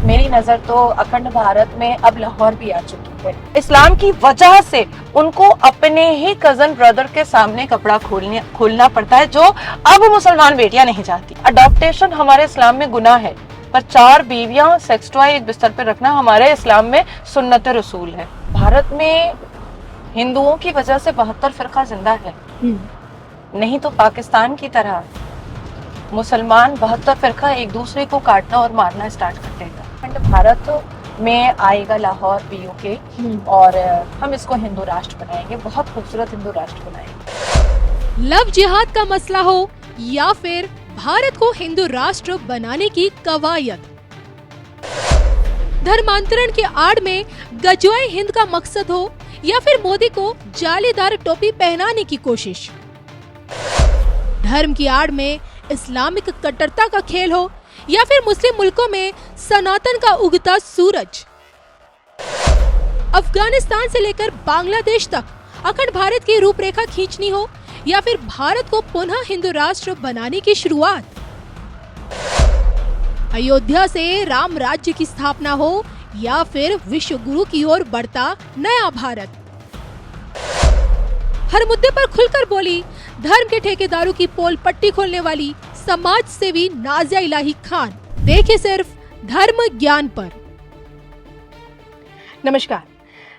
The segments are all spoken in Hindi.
मेरी नजर तो अखंड भारत में अब लाहौर भी आ चुकी है। इस्लाम की वजह से उनको अपने ही कजन ब्रदर के सामने कपड़ा खोलना पड़ता है, जो अब मुसलमान बेटियां नहीं चाहती। अडॉप्टेशन हमारे इस्लाम में गुनाह है, पर 4 बीवियां सेक्स टॉय एक बिस्तर पर रखना हमारे इस्लाम में सुन्नत रसूल है। भारत में हिंदुओं की वजह से 72 फिरका जिंदा है, नहीं तो पाकिस्तान की तरह मुसलमान 72 फिरका एक दूसरे को काटना और मारना स्टार्ट कर देगा। भारत में आएगा लाहौर पीओके और हम इसको हिंदू राष्ट्र बनाएंगे, बहुत खूबसूरत हिंदू राष्ट्र बनाएंगे। लव जिहाद का मसला हो या फिर भारत को हिंदू राष्ट्र बनाने की कवायद, धर्मांतरण के आड़ में गजवाए हिंद का मकसद हो या फिर मोदी को जालीदार टोपी पहनाने की कोशिश, धर्म की आड़ में इस्लामिक कट्टरता का खेल हो या फिर मुस्लिम मुल्कों में सनातन का उगता सूरज, अफगानिस्तान से लेकर बांग्लादेश तक अखंड भारत की रूपरेखा खींचनी हो या फिर भारत को पुनः हिंदू राष्ट्र बनाने की शुरुआत, अयोध्या से राम राज्य की स्थापना हो या फिर विश्व गुरु की ओर बढ़ता नया भारत, हर मुद्दे पर खुलकर बोली धर्म के ठेकेदारों की पोल पट्टी खोलने वाली समाज सेवी नाजिया इलाही खान। देखिए सिर्फ धर्म ज्ञान पर। नमस्कार,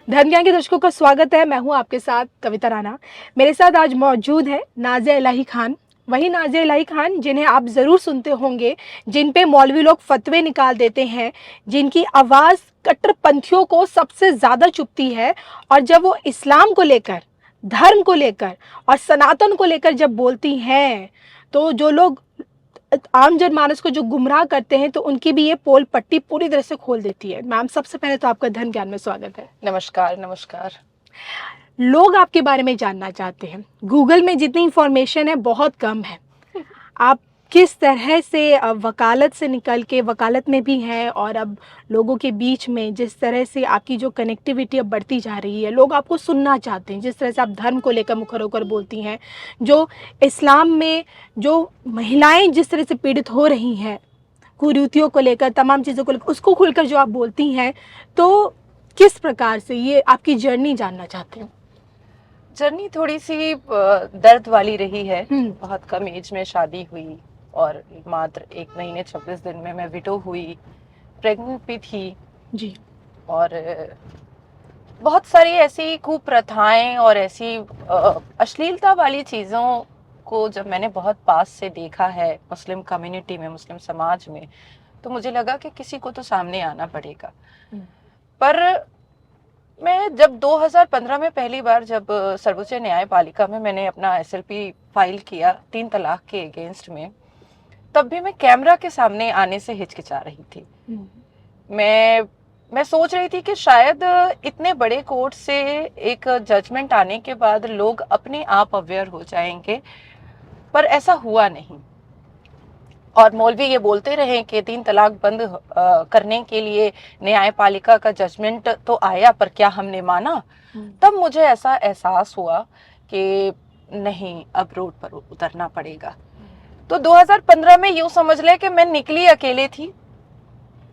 धर्म ज्ञान के दर्शकों का स्वागत है। मैं हूं आपके साथ कविता राणा। मेरे साथ आज मौजूद है नाजिया इलाही खान, वही नाजिया इलाही खान जिन्हें आप ज़रूर सुनते होंगे, जिन पे मौलवी लोग फतवे निकाल देते हैं, जिनकी आवाज़ कट्टरपंथियों को सबसे ज़्यादा चुभती है। और जब वो इस्लाम को लेकर, धर्म को लेकर और सनातन को लेकर जब बोलती हैं, तो जो लोग आम जनमानस को जो गुमराह करते हैं, तो उनकी भी ये पोल पट्टी पूरी तरह से खोल देती है। मैम, सबसे पहले तो आपका धर्म ज्ञान में स्वागत है। नमस्कार। नमस्कार। लोग आपके बारे में जानना चाहते हैं, गूगल में जितनी इंफॉर्मेशन है बहुत कम है। आप किस तरह से वकालत से निकल के, वकालत में भी हैं, और अब लोगों के बीच में जिस तरह से आपकी जो कनेक्टिविटी अब बढ़ती जा रही है, लोग आपको सुनना चाहते हैं, जिस तरह से आप धर्म को लेकर मुखर होकर बोलती हैं, जो इस्लाम में जो महिलाएं जिस तरह से पीड़ित हो रही हैं, कुरीतियों को लेकर, तमाम चीज़ों को लेकर, उसको खुलकर जो आप बोलती हैं, तो किस प्रकार से ये आपकी जर्नी जानना चाहते हैं। जर्नी थोड़ी सी दर्द वाली रही है। बहुत कम एज में शादी हुई और मात्र 1 महीने 26 दिन में मैं विडो हुई, प्रेग्नेंट भी थी जी। और बहुत सारी ऐसी कुप्रथाएं और ऐसी अश्लीलता वाली चीज़ों को जब मैंने बहुत पास से देखा है मुस्लिम कम्युनिटी में, मुस्लिम समाज में, तो मुझे लगा कि किसी को तो सामने आना पड़ेगा। पर मैं जब 2015 में पहली बार जब सर्वोच्च न्यायपालिका में मैंने अपना SLP फाइल किया 3 तलाक के अगेंस्ट में, तब भी मैं कैमरा के सामने आने से हिचकिचा रही थी। मैं सोच रही थी कि शायद इतने बड़े कोर्ट से एक जजमेंट आने के बाद लोग अपने आप अवेयर हो जाएंगे, पर ऐसा हुआ नहीं। और मौलवी ये बोलते रहे कि 3 तलाक बंद करने के लिए न्यायपालिका का जजमेंट तो आया, पर क्या हमने माना? तब मुझे ऐसा एहसास हुआ कि नहीं, अब रोड पर उतरना पड़ेगा। तो 2015 में यूं समझ ले कि मैं निकली अकेले थी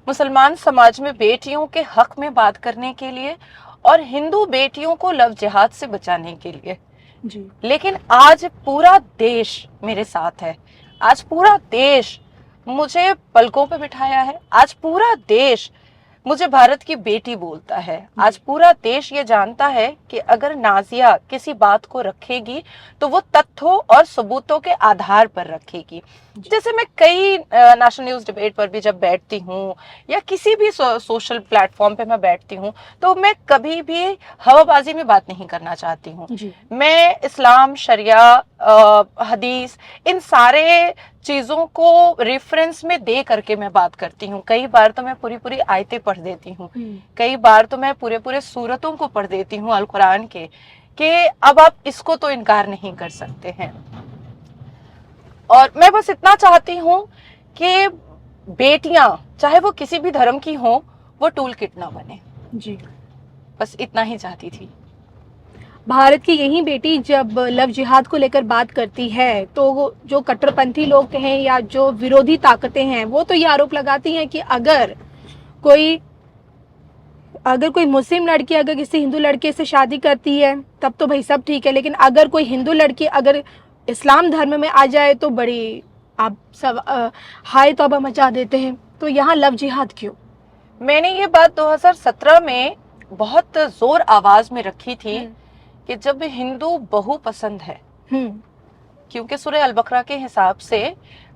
मुसलमान समाज में बेटियों के हक में बात करने के लिए और हिंदू बेटियों को लव जिहाद से बचाने के लिए जी। लेकिन आज पूरा देश मेरे साथ है। आज पूरा देश मुझे पलकों पे बिठाया है। आज पूरा देश मुझे भारत की बेटी बोलता है। आज पूरा देश ये जानता है कि अगर नाजिया किसी बात को रखेगी तो वो तथ्यों और सबूतों के आधार पर रखेगी। जैसे मैं कई नेशनल न्यूज़ डिबेट पर भी जब बैठती हूँ या किसी भी सोशल प्लेटफॉर्म पे मैं बैठती हूँ, तो मैं कभी भी हवाबाजी में बात नहीं करना चाहती हूँ। मैं इस्लाम, शरिया, हदीस, इन सारे चीज़ों को रेफरेंस में दे करके मैं बात करती हूँ। कई बार तो मैं पूरी आयतें पढ़ देती हूँ, कई बार तो मैं पूरे सूरतों को पढ़ देती हूँ अल कुरान के, कि अब आप इसको तो इनकार नहीं कर सकते हैं। और मैं बस इतना चाहती हूँ कि बेटियां चाहे वो किसी भी धर्म की हों, वो टूल किट ना बने जी। बस इतना ही चाहती थी। भारत की यही बेटी जब लव जिहाद को लेकर बात करती है, तो जो कट्टरपंथी लोग हैं या जो विरोधी ताकतें हैं, वो तो ये आरोप लगाती हैं कि अगर कोई अगर कोई मुस्लिम लड़की अगर किसी हिंदू लड़के से शादी करती है तब तो भाई सब ठीक है, लेकिन अगर कोई हिंदू लड़की अगर इस्लाम धर्म में आ जाए तो बड़ी आप सब हाय तौबा मचा देते हैं। तो यहाँ लव जिहाद क्यों? मैंने ये बात 2017 में बहुत जोर आवाज में रखी थी कि जब हिंदू बहु पसंद है, क्योंकि सूरह अल बकरा के हिसाब से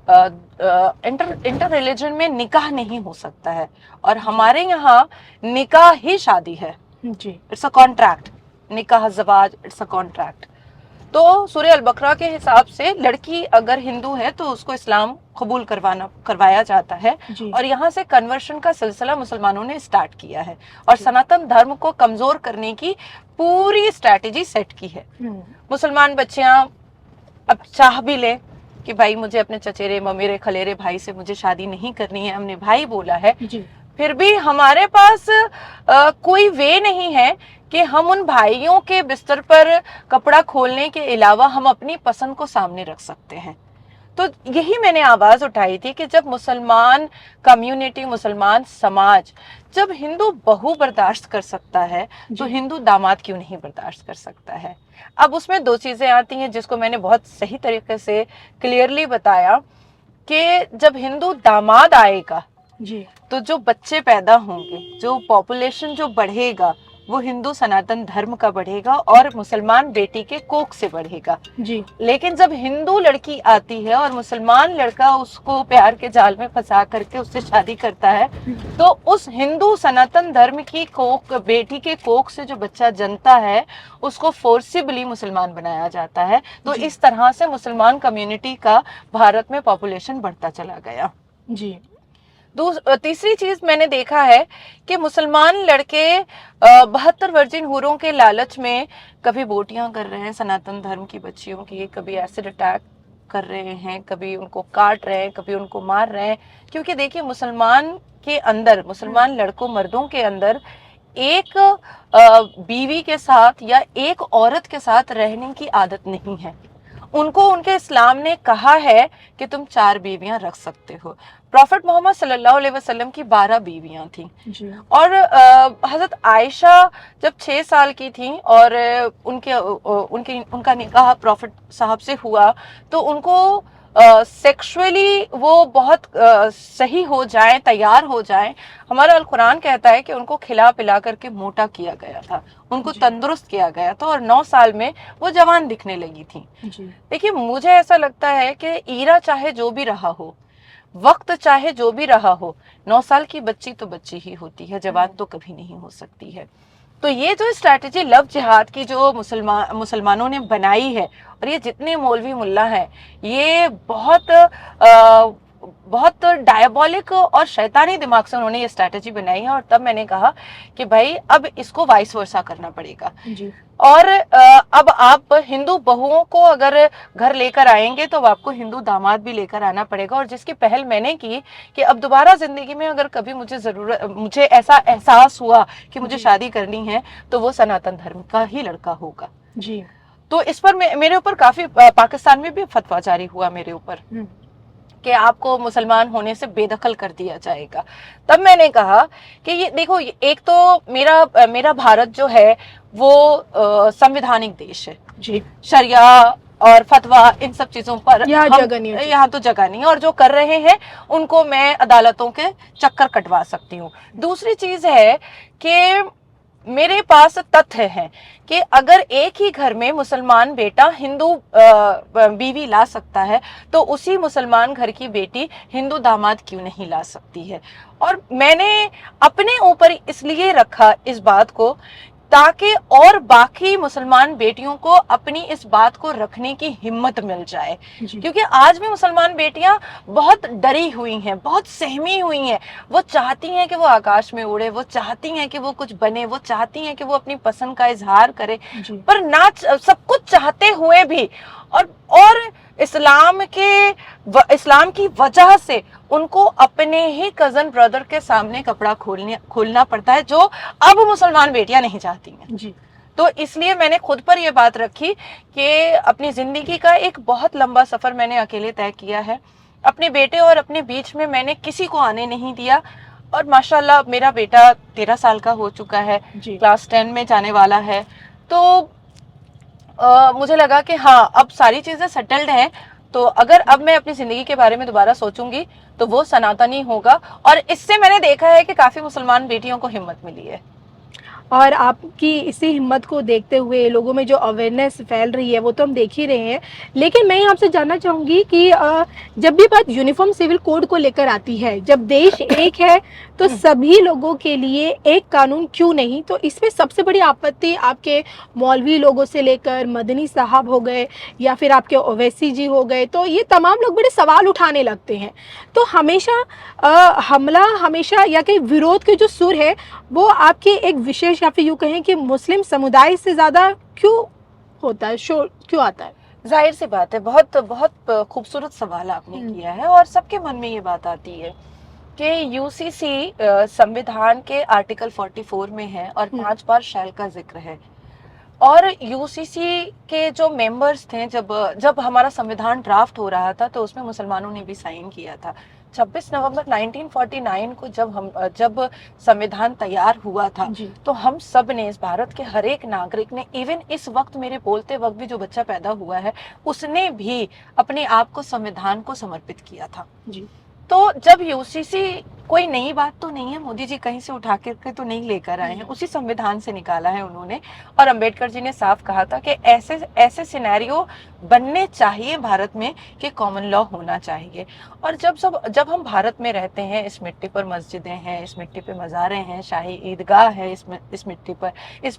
इंटर रिलीजन में निकाह नहीं हो सकता है, और हमारे यहाँ निकाह ही शादी है जी। इट्स अ कॉन्ट्रैक्ट, निकाह ज़वाज इट्स अ कॉन्ट्रैक्ट। तो सूरह अल बकरा के हिसाब से लड़की अगर हिंदू है तो उसको इस्लाम कबूल करवाया जाता है, और यहाँ से कन्वर्शन का सिलसिला मुसलमानों ने स्टार्ट किया है और सनातन धर्म को कमजोर करने की पूरी स्ट्रैटेजी सेट की है। मुसलमान बच्चियां अब चाह भी ले कि भाई मुझे अपने चचेरे ममेरे खलेरे भाई से मुझे शादी नहीं करनी है, हमने भाई बोला है, फिर भी हमारे पास कोई वे नहीं है कि हम उन भाइयों के बिस्तर पर कपड़ा खोलने के अलावा हम अपनी पसंद को सामने रख सकते हैं। तो यही मैंने आवाज उठाई थी कि जब मुसलमान कम्युनिटी, मुसलमान समाज जब हिंदू बहू बर्दाश्त कर सकता है तो हिंदू दामाद क्यों नहीं बर्दाश्त कर सकता है। अब उसमें दो चीजें आती हैं जिसको मैंने बहुत सही तरीके से क्लियरली बताया कि जब हिंदू दामाद आएगा जी, तो जो बच्चे पैदा होंगे, जो पॉपुलेशन जो बढ़ेगा वो हिंदू सनातन धर्म का बढ़ेगा और मुसलमान बेटी के कोख से बढ़ेगा जी। लेकिन जब हिंदू लड़की आती है और मुसलमान लड़का उसको प्यार के जाल में फंसा करके उससे शादी करता है तो उस हिंदू सनातन धर्म की कोख, बेटी के कोख से जो बच्चा जन्मता है उसको फोर्सिबली मुसलमान बनाया जाता है। तो इस तरह से मुसलमान कम्युनिटी का भारत में पॉपुलेशन बढ़ता चला गया। जी। तीसरी चीज मैंने देखा है कि मुसलमान लड़के 72 वर्जिन हूरों के लालच में कभी बोटियां कर रहे हैं सनातन धर्म की बच्चियों की, कभी एसिड अटैक कर रहे हैं, कभी उनको काट रहे हैं, कभी उनको मार रहे हैं। क्योंकि देखिए मुसलमान के अंदर, मुसलमान लड़कों मर्दों के अंदर एक बीवी के साथ या एक औरत के साथ रहने की आदत नहीं है। उनको उनके इस्लाम ने कहा है कि तुम 4 बीवियां रख सकते हो। प्रॉफिट मोहम्मद सल्लल्लाहु अलैहि वसल्लम की 12 बीवियां थी और हजरत आयशा जब 6 साल की थी और उनका निकाह प्रॉफिट साहब से हुआ तो उनको सेक्सुअली वो बहुत सही हो जाए, तैयार हो जाए। हमारा अल कुरान कहता है कि उनको खिला पिला करके मोटा किया गया था, उनको तंदुरुस्त किया गया था और 9 साल में वो जवान दिखने लगी थी। देखिए मुझे ऐसा लगता है कि ईरा चाहे जो भी रहा हो, वक्त चाहे जो भी रहा हो, 9 साल की बच्ची तो बच्ची ही होती है, जवान तो कभी नहीं हो सकती है। तो ये जो स्ट्रैटेजी लव जिहाद की जो मुसलमानों ने बनाई है और ये जितने मौलवी मुल्ला हैं ये बहुत डायबॉलिक और शैतानी दिमाग से उन्होंने ये स्ट्रैटेजी बनाई है। और तब मैंने कहा कि भाई अब इसको वाइस वर्सा करना पड़ेगा जी। और अब आप हिंदू बहुओं को अगर घर लेकर आएंगे तो आपको हिंदू दामाद भी लेकर आना पड़ेगा। और जिसकी पहल मैंने की कि अब दोबारा जिंदगी में अगर कभी मुझे ऐसा एहसास हुआ कि मुझे शादी करनी है तो वो सनातन धर्म का ही लड़का होगा जी। तो इस पर मेरे ऊपर काफी पाकिस्तान में भी फतवा जारी हुआ मेरे ऊपर कि आपको मुसलमान होने से बेदखल कर दिया जाएगा। तब मैंने कहा कि ये देखो, एक तो मेरा भारत जो है वो संवैधानिक देश है जी। शरिया और फतवा इन सब चीजों पर यहाँ जगह नहीं है, यहाँ तो जगह नहीं है और जो कर रहे हैं उनको मैं अदालतों के चक्कर कटवा सकती हूँ। दूसरी चीज है कि मेरे पास तथ्य है कि अगर एक ही घर में मुसलमान बेटा हिंदू बीवी ला सकता है तो उसी मुसलमान घर की बेटी हिंदू दामाद क्यों नहीं ला सकती है। और मैंने अपने ऊपर इसलिए रखा इस बात को ताकि और बाकी मुसलमान बेटियों को अपनी इस बात को रखने की हिम्मत मिल जाए, क्योंकि आज भी मुसलमान बेटियां बहुत डरी हुई हैं, बहुत सहमी हुई हैं। वो चाहती हैं कि वो आकाश में उड़े, वो चाहती हैं कि वो कुछ बने, वो चाहती हैं कि वो अपनी पसंद का इजहार करे, पर ना सब कुछ चाहते हुए भी और इस्लाम की वजह से उनको अपने ही कजन ब्रदर के सामने कपड़ा खोलना पड़ता है, जो अब मुसलमान बेटियां नहीं चाहती हैं जी। तो इसलिए मैंने खुद पर यह बात रखी कि अपनी जिंदगी का एक बहुत लंबा सफर मैंने अकेले तय किया है। अपने बेटे और अपने बीच में मैंने किसी को आने नहीं दिया। और माशाल्लाह मेरा बेटा 13 साल का हो चुका है, जी। क्लास 10 में जाने वाला है। तो मुझे लगा कि हाँ, अब सारी चीजें सेटल्ड हैं, तो अगर अब मैं अपनी जिंदगी के बारे में दोबारा सोचूंगी तो वो सनातनी होगा। और इससे मैंने देखा है कि काफी मुसलमान बेटियों को हिम्मत मिली है। और आपकी इसी हिम्मत को देखते हुए लोगों में जो अवेयरनेस फैल रही है वो तो हम देख ही रहे हैं। लेकिन मैं आपसे जानना चाहूँगी कि जब भी बात यूनिफॉर्म सिविल कोड को लेकर आती है, जब देश एक है तो सभी लोगों के लिए एक कानून क्यों नहीं? तो इसमें सबसे बड़ी आपत्ति आपके मौलवी लोगों से लेकर मदनी साहब हो गए या फिर आपके ओवैसी जी हो गए, तो ये तमाम लोग बड़े सवाल उठाने लगते हैं। तो हमेशा हमला हमेशा या कि विरोध के जो सुर है वो आपके एक विशेष या फिर यूँ कहें कि मुस्लिम समुदाय से ज़्यादा क्यों होता है, शोर क्यों आता है? जाहिर सी बात है, बहुत बहुत खूबसूरत सवाल आपने किया है और सबके मन में ये बात आती है कि यूसीसी संविधान के आर्टिकल 44 में है और 5 बार शैल का जिक्र है। और यूसीसी के जो मेंबर्स थे, जब हमारा संविधान ड्राफ्ट हो रहा था तो उसमें मुसलमानों ने भी साइन किया था। 26 नवंबर 1949 को जब संविधान तैयार हुआ था तो हम सब ने, इस भारत के हर एक नागरिक ने, इवन इस वक्त मेरे बोलते वक्त भी जो बच्चा पैदा हुआ है उसने भी अपने आप को संविधान को समर्पित किया था। जी। तो जब यूसीसी, कोई नई बात तो नहीं है, मोदी जी कहीं से उठा के तो नहीं लेकर आए हैं, उसी संविधान से निकाला है उन्होंने। और अंबेडकर जी ने साफ कहा था कि ऐसे ऐसे सिनेरियो बनने चाहिए भारत में कि कॉमन लॉ होना चाहिए। और जब हम भारत में रहते हैं, इस मिट्टी पर मस्जिदें हैं, इस मिट्टी पे मज़ारें हैं, शाही ईदगाह है, इस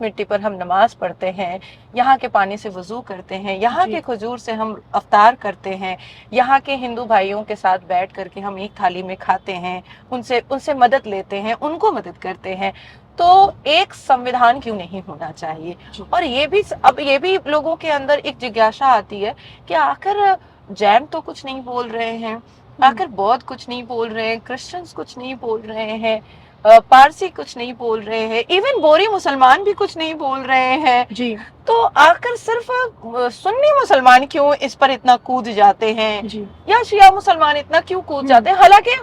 मिट्टी पर हम नमाज पढ़ते हैं, यहाँ के पानी से वजू करते हैं, यहाँ के खजूर से हम अफ्तार करते हैं, यहाँ के हिंदू भाइयों के साथ बैठ करके हम एक थाली में खाते हैं, उनसे मदद लेते हैं, उनको मदद करते हैं, तो एक संविधान क्यों नहीं होना चाहिए? और ये भी लोगों के अंदर एक जिज्ञासा आती है कि आखिर जैन तो कुछ नहीं बोल रहे हैं, आखिर बौद्ध कुछ नहीं बोल रहे हैं, क्रिश्चियंस कुछ नहीं बोल रहे हैं, पारसी कुछ नहीं बोल रहे हैं, इवन बोरी मुसलमान भी कुछ नहीं बोल रहे हैं जी। तो आखिर सिर्फ सुन्नी मुसलमान क्यों इस पर इतना कूद जाते हैं जी। या शिया मुसलमान इतना क्यों कूद जाते हैं? हालांकि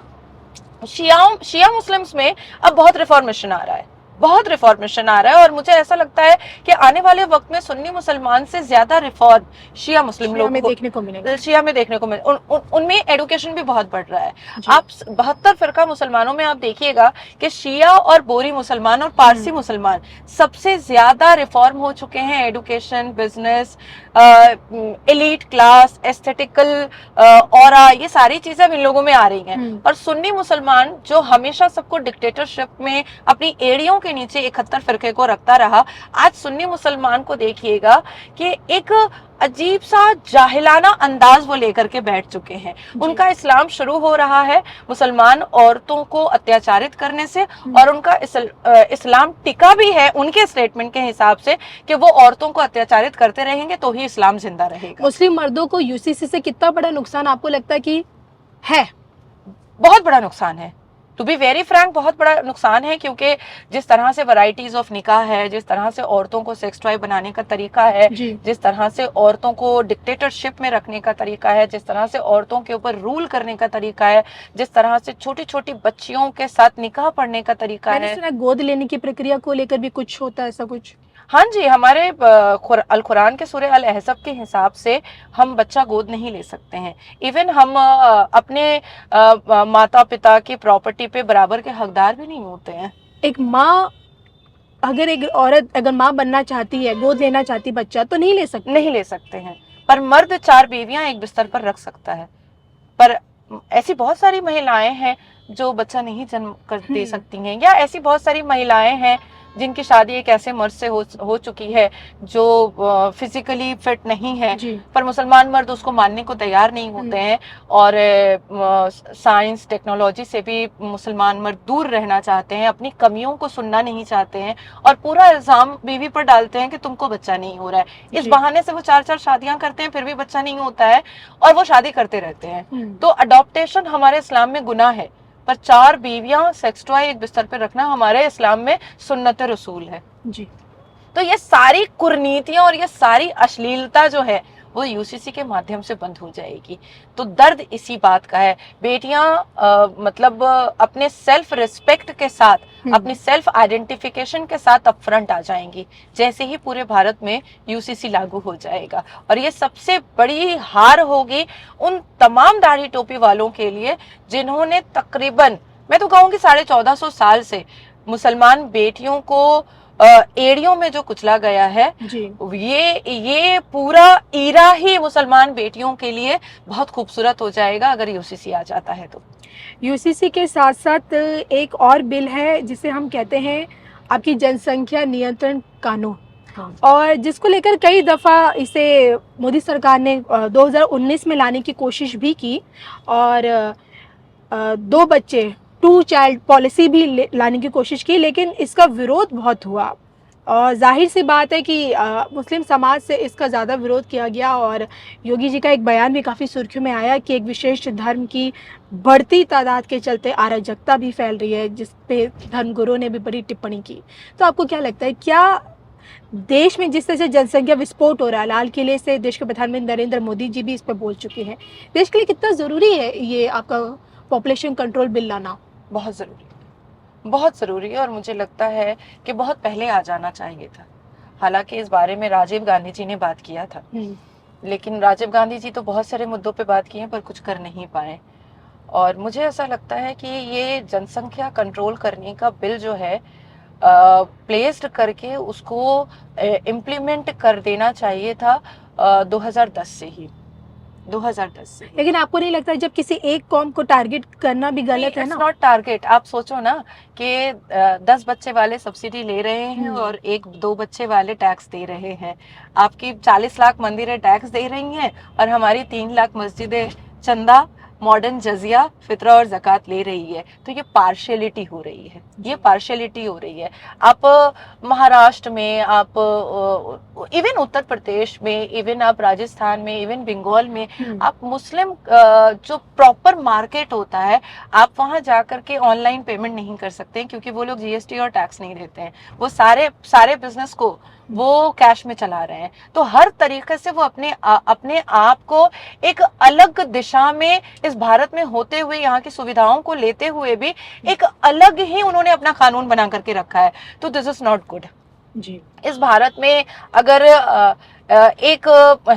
शिया मुस्लिम्स में अब बहुत रिफॉर्मेशन आ रहा है, बहुत रिफॉर्मेशन आ रहा है, और मुझे ऐसा लगता है कि आने वाले वक्त में सुन्नी मुसलमान से ज्यादा रिफॉर्म शिया मुस्लिम लोग देखने को मिलेगा। शिया में देखने को मिले। उनमें एडुकेशन भी बहुत बढ़ रहा है। आप 72 फिरका मुसलमानों में आप देखिएगा कि शिया और बोरी मुसलमान और पारसी मुसलमान सबसे ज्यादा रिफॉर्म हो चुके हैं। Education, business, elite class, aesthetical aura, ये सारी चीजें इन लोगों में आ रही हैं। और सुन्नी मुसलमान जो हमेशा सबको डिक्टेटरशिप में अपनी एड़ियों के नीचे 71 फिरके को रखता रहा, आज सुन्नी मुसलमान को देखिएगा कि एक अजीब सा जाहिलाना अंदाज वो लेकर के बैठ चुके हैं। उनका इस्लाम शुरू हो रहा है मुसलमान औरतों को अत्याचारित करने से, और उनका इस्लाम टिका भी है उनके स्टेटमेंट के हिसाब से कि वो औरतों को अत्याचारित करते रहेंगे तो ही इस्लाम जिंदा रहेगा। मुस्लिम मर्दों को यूसीसी से कितना बड़ा नुकसान आपको लगता है कि है? बहुत बड़ा नुकसान है, टू बी वेरी फ्रैंक, बहुत बड़ा नुकसान है, क्योंकि जिस तरह से वैरायटीज ऑफ निकाह है, जिस तरह से औरतों को सेक्स टॉय बनाने का तरीका है, जिस तरह से औरतों को डिक्टेटरशिप में रखने का तरीका है, जिस तरह से औरतों के ऊपर रूल करने का तरीका है, जिस तरह से छोटी छोटी बच्चियों के साथ निकाह पढ़ने का तरीका है। मैंने सुना गोद लेने की प्रक्रिया को लेकर भी कुछ होता है, ऐसा कुछ? हाँ जी, हमारे अल कुरान के सूरह अल अहज़ब के हिसाब से हम बच्चा गोद नहीं ले सकते हैं। इवन हम अपने माता पिता की प्रॉपर्टी पे बराबर के हकदार भी नहीं होते हैं। एक माँ, अगर एक औरत अगर माँ बनना चाहती है, गोद लेना चाहती बच्चा, तो नहीं ले सकती? नहीं ले सकते हैं, पर मर्द 4 बीवियां एक बिस्तर पर रख सकता है। पर ऐसी बहुत सारी महिलाएं हैं जो बच्चा नहीं जन्म कर दे सकती हैं, या ऐसी बहुत सारी महिलाएं हैं जिनकी शादी एक ऐसे मर्द से हो चुकी है जो फिजिकली फिट नहीं है, पर मुसलमान मर्द उसको मानने को तैयार नहीं होते हैं। और साइंस टेक्नोलॉजी से भी मुसलमान मर्द दूर रहना चाहते हैं, अपनी कमियों को सुनना नहीं चाहते हैं, और पूरा इल्जाम बीवी पर डालते हैं कि तुमको बच्चा नहीं हो रहा है। इस बहाने से वो 4-4 शादियां करते हैं, फिर भी बच्चा नहीं होता है, और वो शादी करते रहते हैं। तो अडॉप्टेशन हमारे इस्लाम में गुनाह है, पर 4 बीवियां, सेक्स टॉय एक बिस्तर पर रखना हमारे इस्लाम में सुन्नत रसूल है। जी। तो ये सारी कुरीतियां और ये सारी अश्लीलता जो है वो यूसीसी के माध्यम से बंद हो जाएगी। तो दर्द इसी बात का है। बेटियां मतलब अपने सेल्फ रिस्पेक्ट के साथ, अपनी सेल्फ आइडेंटिफिकेशन के साथ अप फ्रंट आ जाएंगी जैसे ही पूरे भारत में यूसीसी लागू हो जाएगा। और ये सबसे बड़ी हार होगी उन तमाम दाढ़ी टोपी वालों के लिए जिन्होंने तकरीबन, मैं तो कहूँगी 1450 साल से मुसलमान बेटियों को एड़ियों में जो कुचला गया है जी। ये पूरा ईरा ही मुसलमान बेटियों के लिए बहुत खूबसूरत हो जाएगा अगर यूसीसी आ जाता है तो। यूसीसी के साथ साथ एक और बिल है जिसे हम कहते हैं आपकी जनसंख्या नियंत्रण कानून, और जिसको लेकर कई दफ़ा इसे मोदी सरकार ने 2019 में लाने की कोशिश भी की, और 2 बच्चे 2 चाइल्ड पॉलिसी भी लाने की कोशिश की, लेकिन इसका विरोध बहुत हुआ। और जाहिर सी बात है कि मुस्लिम समाज से इसका ज़्यादा विरोध किया गया, और योगी जी का एक बयान भी काफ़ी सुर्खियों में आया कि एक विशेष धर्म की बढ़ती तादाद के चलते अराजकता भी फैल रही है, जिस पे धर्मगुरुओं ने भी बड़ी टिप्पणी की। तो आपको क्या लगता है, क्या देश में जिस तरह से जनसंख्या विस्फोट हो रहा है, लाल किले से देश के प्रधानमंत्री नरेंद्र मोदी जी भी इस पर बोल चुके हैं, देश के लिए कितना ज़रूरी है ये आपका पॉपुलेशन कंट्रोल बिल लाना? बहुत ज़रूरी, बहुत ज़रूरी है। और मुझे लगता है कि बहुत पहले आ जाना चाहिए था। हालांकि इस बारे में राजीव गांधी जी ने बात किया था, लेकिन राजीव गांधी जी तो बहुत सारे मुद्दों पे बात की है पर कुछ कर नहीं पाए। और मुझे ऐसा लगता है कि ये जनसंख्या कंट्रोल करने का बिल जो है प्लेस्ड करके उसको इम्प्लीमेंट कर देना चाहिए था 2010 से ही, 2010 से। लेकिन आपको नहीं लगता जब किसी एक कौम को टारगेट करना भी गलत है ना? Not target. आप सोचो ना कि 10 बच्चे वाले सब्सिडी ले रहे हैं और 1-2 बच्चे वाले टैक्स दे रहे हैं। आपकी 40 लाख मंदिरें टैक्स दे रही हैं और हमारी 3 लाख मस्जिदें चंदा, मॉडर्न जजिया, फितरा और ज़कात ले रही है। तो ये पार्शियलिटी हो रही है, ये पार्शियलिटी हो रही है। आप महाराष्ट्र में, आप इवन उत्तर प्रदेश में, इवन आप राजस्थान में, इवन बंगाल में, आप मुस्लिम जो प्रॉपर मार्केट होता है, आप वहां जाकर के ऑनलाइन पेमेंट नहीं कर सकते क्योंकि वो लोग जीएसटी और टैक्स नहीं देते हैं। वो सारे बिजनेस को वो कैश में चला रहे हैं। तो हर तरीके से वो अपने आप को एक अलग दिशा में इस भारत में होते हुए, यहाँ की सुविधाओं को लेते हुए भी एक अलग ही उन्होंने अपना कानून बना करके रखा है। तो दिस इज नॉट गुड जी। इस भारत में अगर एक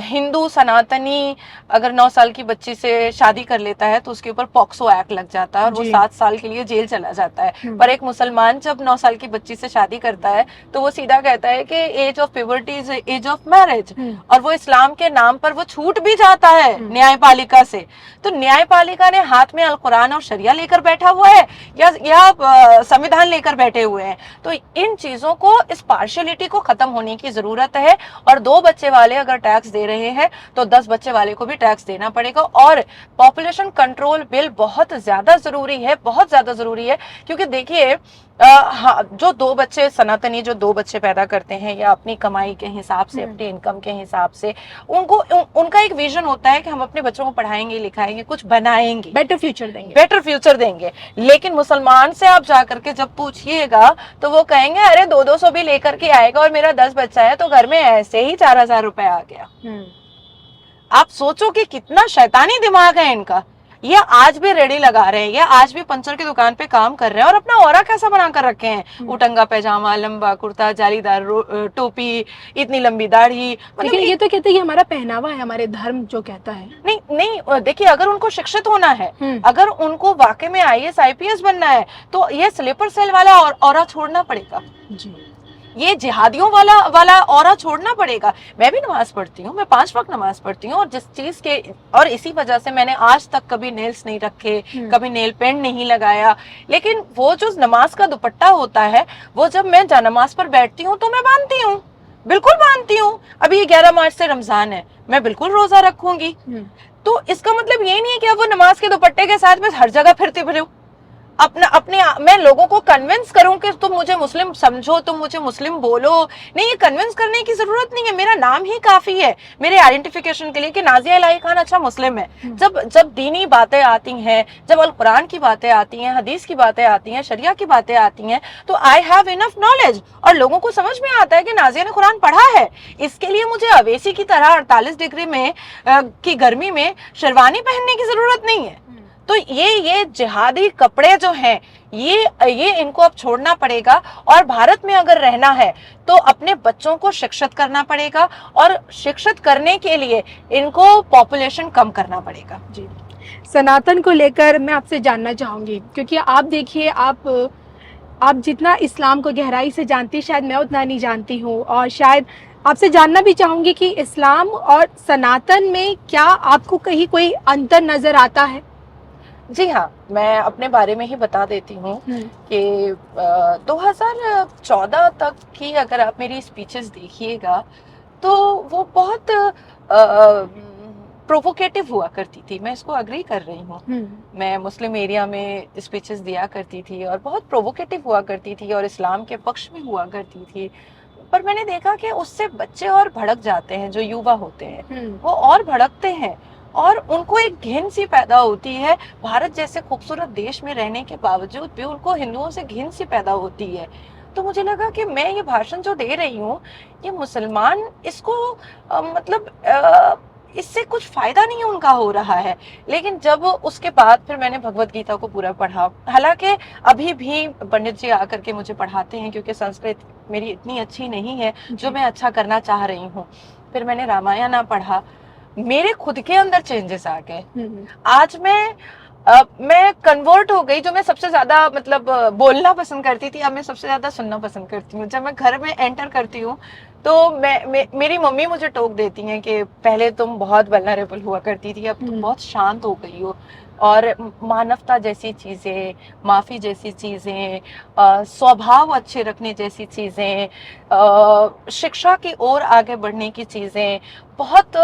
हिंदू सनातनी अगर 9 साल की बच्ची से शादी कर लेता है तो उसके ऊपर पॉक्सो एक्ट लग जाता है और वो 7 साल के लिए जेल चला जाता है। पर एक मुसलमान जब 9 साल की बच्ची से शादी करता है तो वो सीधा कहता है कि age of puberty is age of marriage, और वो इस्लाम के नाम पर वो छूट भी जाता है न्यायपालिका से। तो न्यायपालिका ने हाथ में अल कुरान और शरिया लेकर बैठा हुआ है या संविधान लेकर बैठे हुए हैं। तो इन चीजों को, इस पार्शियलिटी को खत्म होने की जरूरत है। और 2 बच्चे वाले अगर टैक्स दे रहे हैं तो 10 बच्चे वाले को भी टैक्स देना पड़ेगा। और पॉपुलेशन कंट्रोल बिल बहुत ज्यादा जरूरी है, बहुत ज्यादा जरूरी है, क्योंकि देखिए जो 2 बच्चे सनातनी जो 2 बच्चे पैदा करते हैं या अपनी कमाई के हिसाब से, अपनी इनकम के हिसाब से, उनका एक विजन होता है कि हम अपने बच्चों को पढ़ाएंगे, लिखाएंगे, कुछ बनाएंगे, बेटर फ्यूचर देंगे। लेकिन मुसलमान से आप जाकर के जब पूछिएगा तो वो कहेंगे अरे 200 भी लेकर के आएगा और मेरा 10 बच्चा है तो घर में ऐसे ही 4000 रुपए आ गया। आप सोचो कि कितना शैतानी दिमाग है इनका। ये आज भी रेडी लगा रहे हैं, ये आज भी पंचर की दुकान पे काम कर रहे हैं और अपना ऑरा कैसा बनाकर रखे हैं, उटंगा पैजामा, लंबा कुर्ता, जालीदार टोपी, इतनी लंबी दाढ़ी। लेकिन ये तो कहते हैं ये हमारा पहनावा है, हमारे धर्म जो कहता है। नहीं, देखिए अगर उनको शिक्षित होना है, अगर उनको वाकई में IAS IPS बनना है तो ये स्लीपर सेल वाला ऑरा छोड़ना पड़ेगा जी। ये जिहादियों वाला ऑरा छोड़ना पड़ेगा। मैं भी नमाज पढ़ती हूँ, मैं 5 वक्त नमाज पढ़ती हूँ, और जिस चीज के, और इसी वजह से मैंने आज तक कभी नेल्स नहीं रखे, कभी नेल पेंट नहीं लगाया। लेकिन वो जो नमाज का दुपट्टा होता है वो जब मैं नमाज पर बैठती हूँ तो मैं बांधती हूँ, बिल्कुल बांधती हूँ। अभी 11 मार्च से रमजान है, मैं बिल्कुल रोजा रखूंगी। तो इसका मतलब ये नहीं है कि अब वो नमाज के दुपट्टे के साथ मैं हर जगह फिरती फिरूं। मैं लोगों को कन्विंस करूं कि तुम मुझे मुस्लिम समझो, तुम मुझे मुस्लिम बोलो, नहीं, ये कन्विंस करने की जरूरत नहीं है। मेरा नाम ही काफी है मेरे आइडेंटिफिकेशन के लिए कि नाजिया इलाही खान अच्छा मुस्लिम है। जब दीनी बातें आती हैं, जब अल कुरान की बातें आती हैं, हदीस की बातें आती हैं, शरिया की बातें आती हैं, तो आई हैव इनफ नॉलेज और लोगों को समझ में आता है कि नाजिया ने कुरान पढ़ा है। इसके लिए मुझे अवेसी की तरह 48 डिग्री में की गर्मी में शेरवानी पहनने की जरूरत नहीं है। तो ये जिहादी कपड़े जो हैं, ये इनको अब छोड़ना पड़ेगा और भारत में अगर रहना है तो अपने बच्चों को शिक्षित करना पड़ेगा और शिक्षित करने के लिए इनको पॉपुलेशन कम करना पड़ेगा। जी, सनातन को लेकर मैं आपसे जानना चाहूँगी, क्योंकि आप देखिए, आप जितना इस्लाम को गहराई से जानती, शायद मैं उतना नहीं जानती हूँ, और शायद आपसे जानना भी चाहूँगी कि इस्लाम और सनातन में क्या आपको कहीं कोई अंतर नज़र आता है? जी हाँ, मैं अपने बारे में ही बता देती हूँ कि 2014 तक की अगर आप मेरी स्पीचेस देखिएगा तो वो बहुत प्रोवोकेटिव हुआ करती थी। मैं इसको अग्री कर रही हूँ। मैं मुस्लिम एरिया में स्पीचेस दिया करती थी और बहुत प्रोवोकेटिव हुआ करती थी और इस्लाम के पक्ष में हुआ करती थी, पर मैंने देखा कि उससे बच्चे और भड़क जाते हैं। जो युवा होते हैं वो और भड़कते हैं और उनको एक घिन सी पैदा होती है। भारत जैसे खूबसूरत देश में रहने के बावजूद भी उनको हिंदुओं से घिन सी पैदा होती है। तो मुझे लगा कि मैं ये भाषण जो दे रही हूँ, ये मुसलमान इसको इससे कुछ फायदा नहीं उनका हो रहा है। लेकिन जब उसके बाद फिर मैंने भगवत गीता को पूरा पढ़ा, हालांकि अभी भी पंडित जी आकर के मुझे पढ़ाते हैं क्योंकि संस्कृत मेरी इतनी अच्छी नहीं है जो मैं अच्छा करना चाह रही हूँ। फिर मैंने रामायण पढ़ा, मेरे खुद के अंदर चेंजेस आ गए। आज मैं कन्वर्ट हो गई। जो मैं सबसे ज्यादा बोलना पसंद करती थी, अब मैं सबसे ज्यादा सुनना पसंद करती हूँ। जब मैं घर में एंटर करती हूँ तो मेरी मम्मी मुझे टोक देती हैं कि पहले तुम बहुत वल्नरेबल हुआ करती थी, अब तुम बहुत शांत हो गई हो। और मानवता जैसी चीजें, माफी जैसी चीजें, स्वभाव अच्छे रखने जैसी चीजें, शिक्षा की ओर आगे बढ़ने की चीजें, बहुत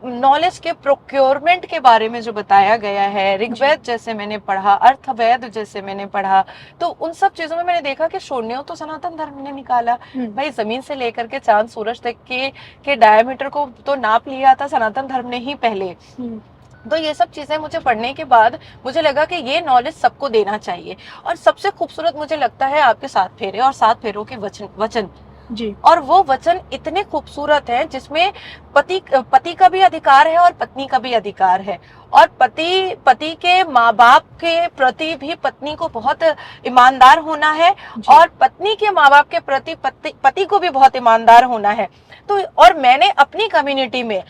नॉलेज के प्रोक्योरमेंट के बारे में जो बताया गया है, ऋग्वेद जैसे मैंने पढ़ा, अर्थवेद जैसे मैंने पढ़ा, तो उन सब चीजों में मैंने देखा कि शून्य तो सनातन धर्म ने निकाला। भाई जमीन से लेकर के चांद सूरज तक के डायमीटर को तो नाप लिया था सनातन धर्म ने ही पहले। तो ये सब चीजें मुझे पढ़ने के बाद मुझे लगा कि ये नॉलेज सबको देना चाहिए। और सबसे खूबसूरत मुझे लगता है आपके 7 फेरे और 7 फेरों के वचन जी। और वो वचन इतने खूबसूरत हैं जिसमें पति का भी अधिकार है और पत्नी का भी अधिकार है। और पति के माँ बाप के प्रति भी पत्नी को बहुत ईमानदार होना है और पत्नी के माँ बाप के प्रति पति को भी बहुत ईमानदार होना है। तो और मैंने अपनी कम्युनिटी में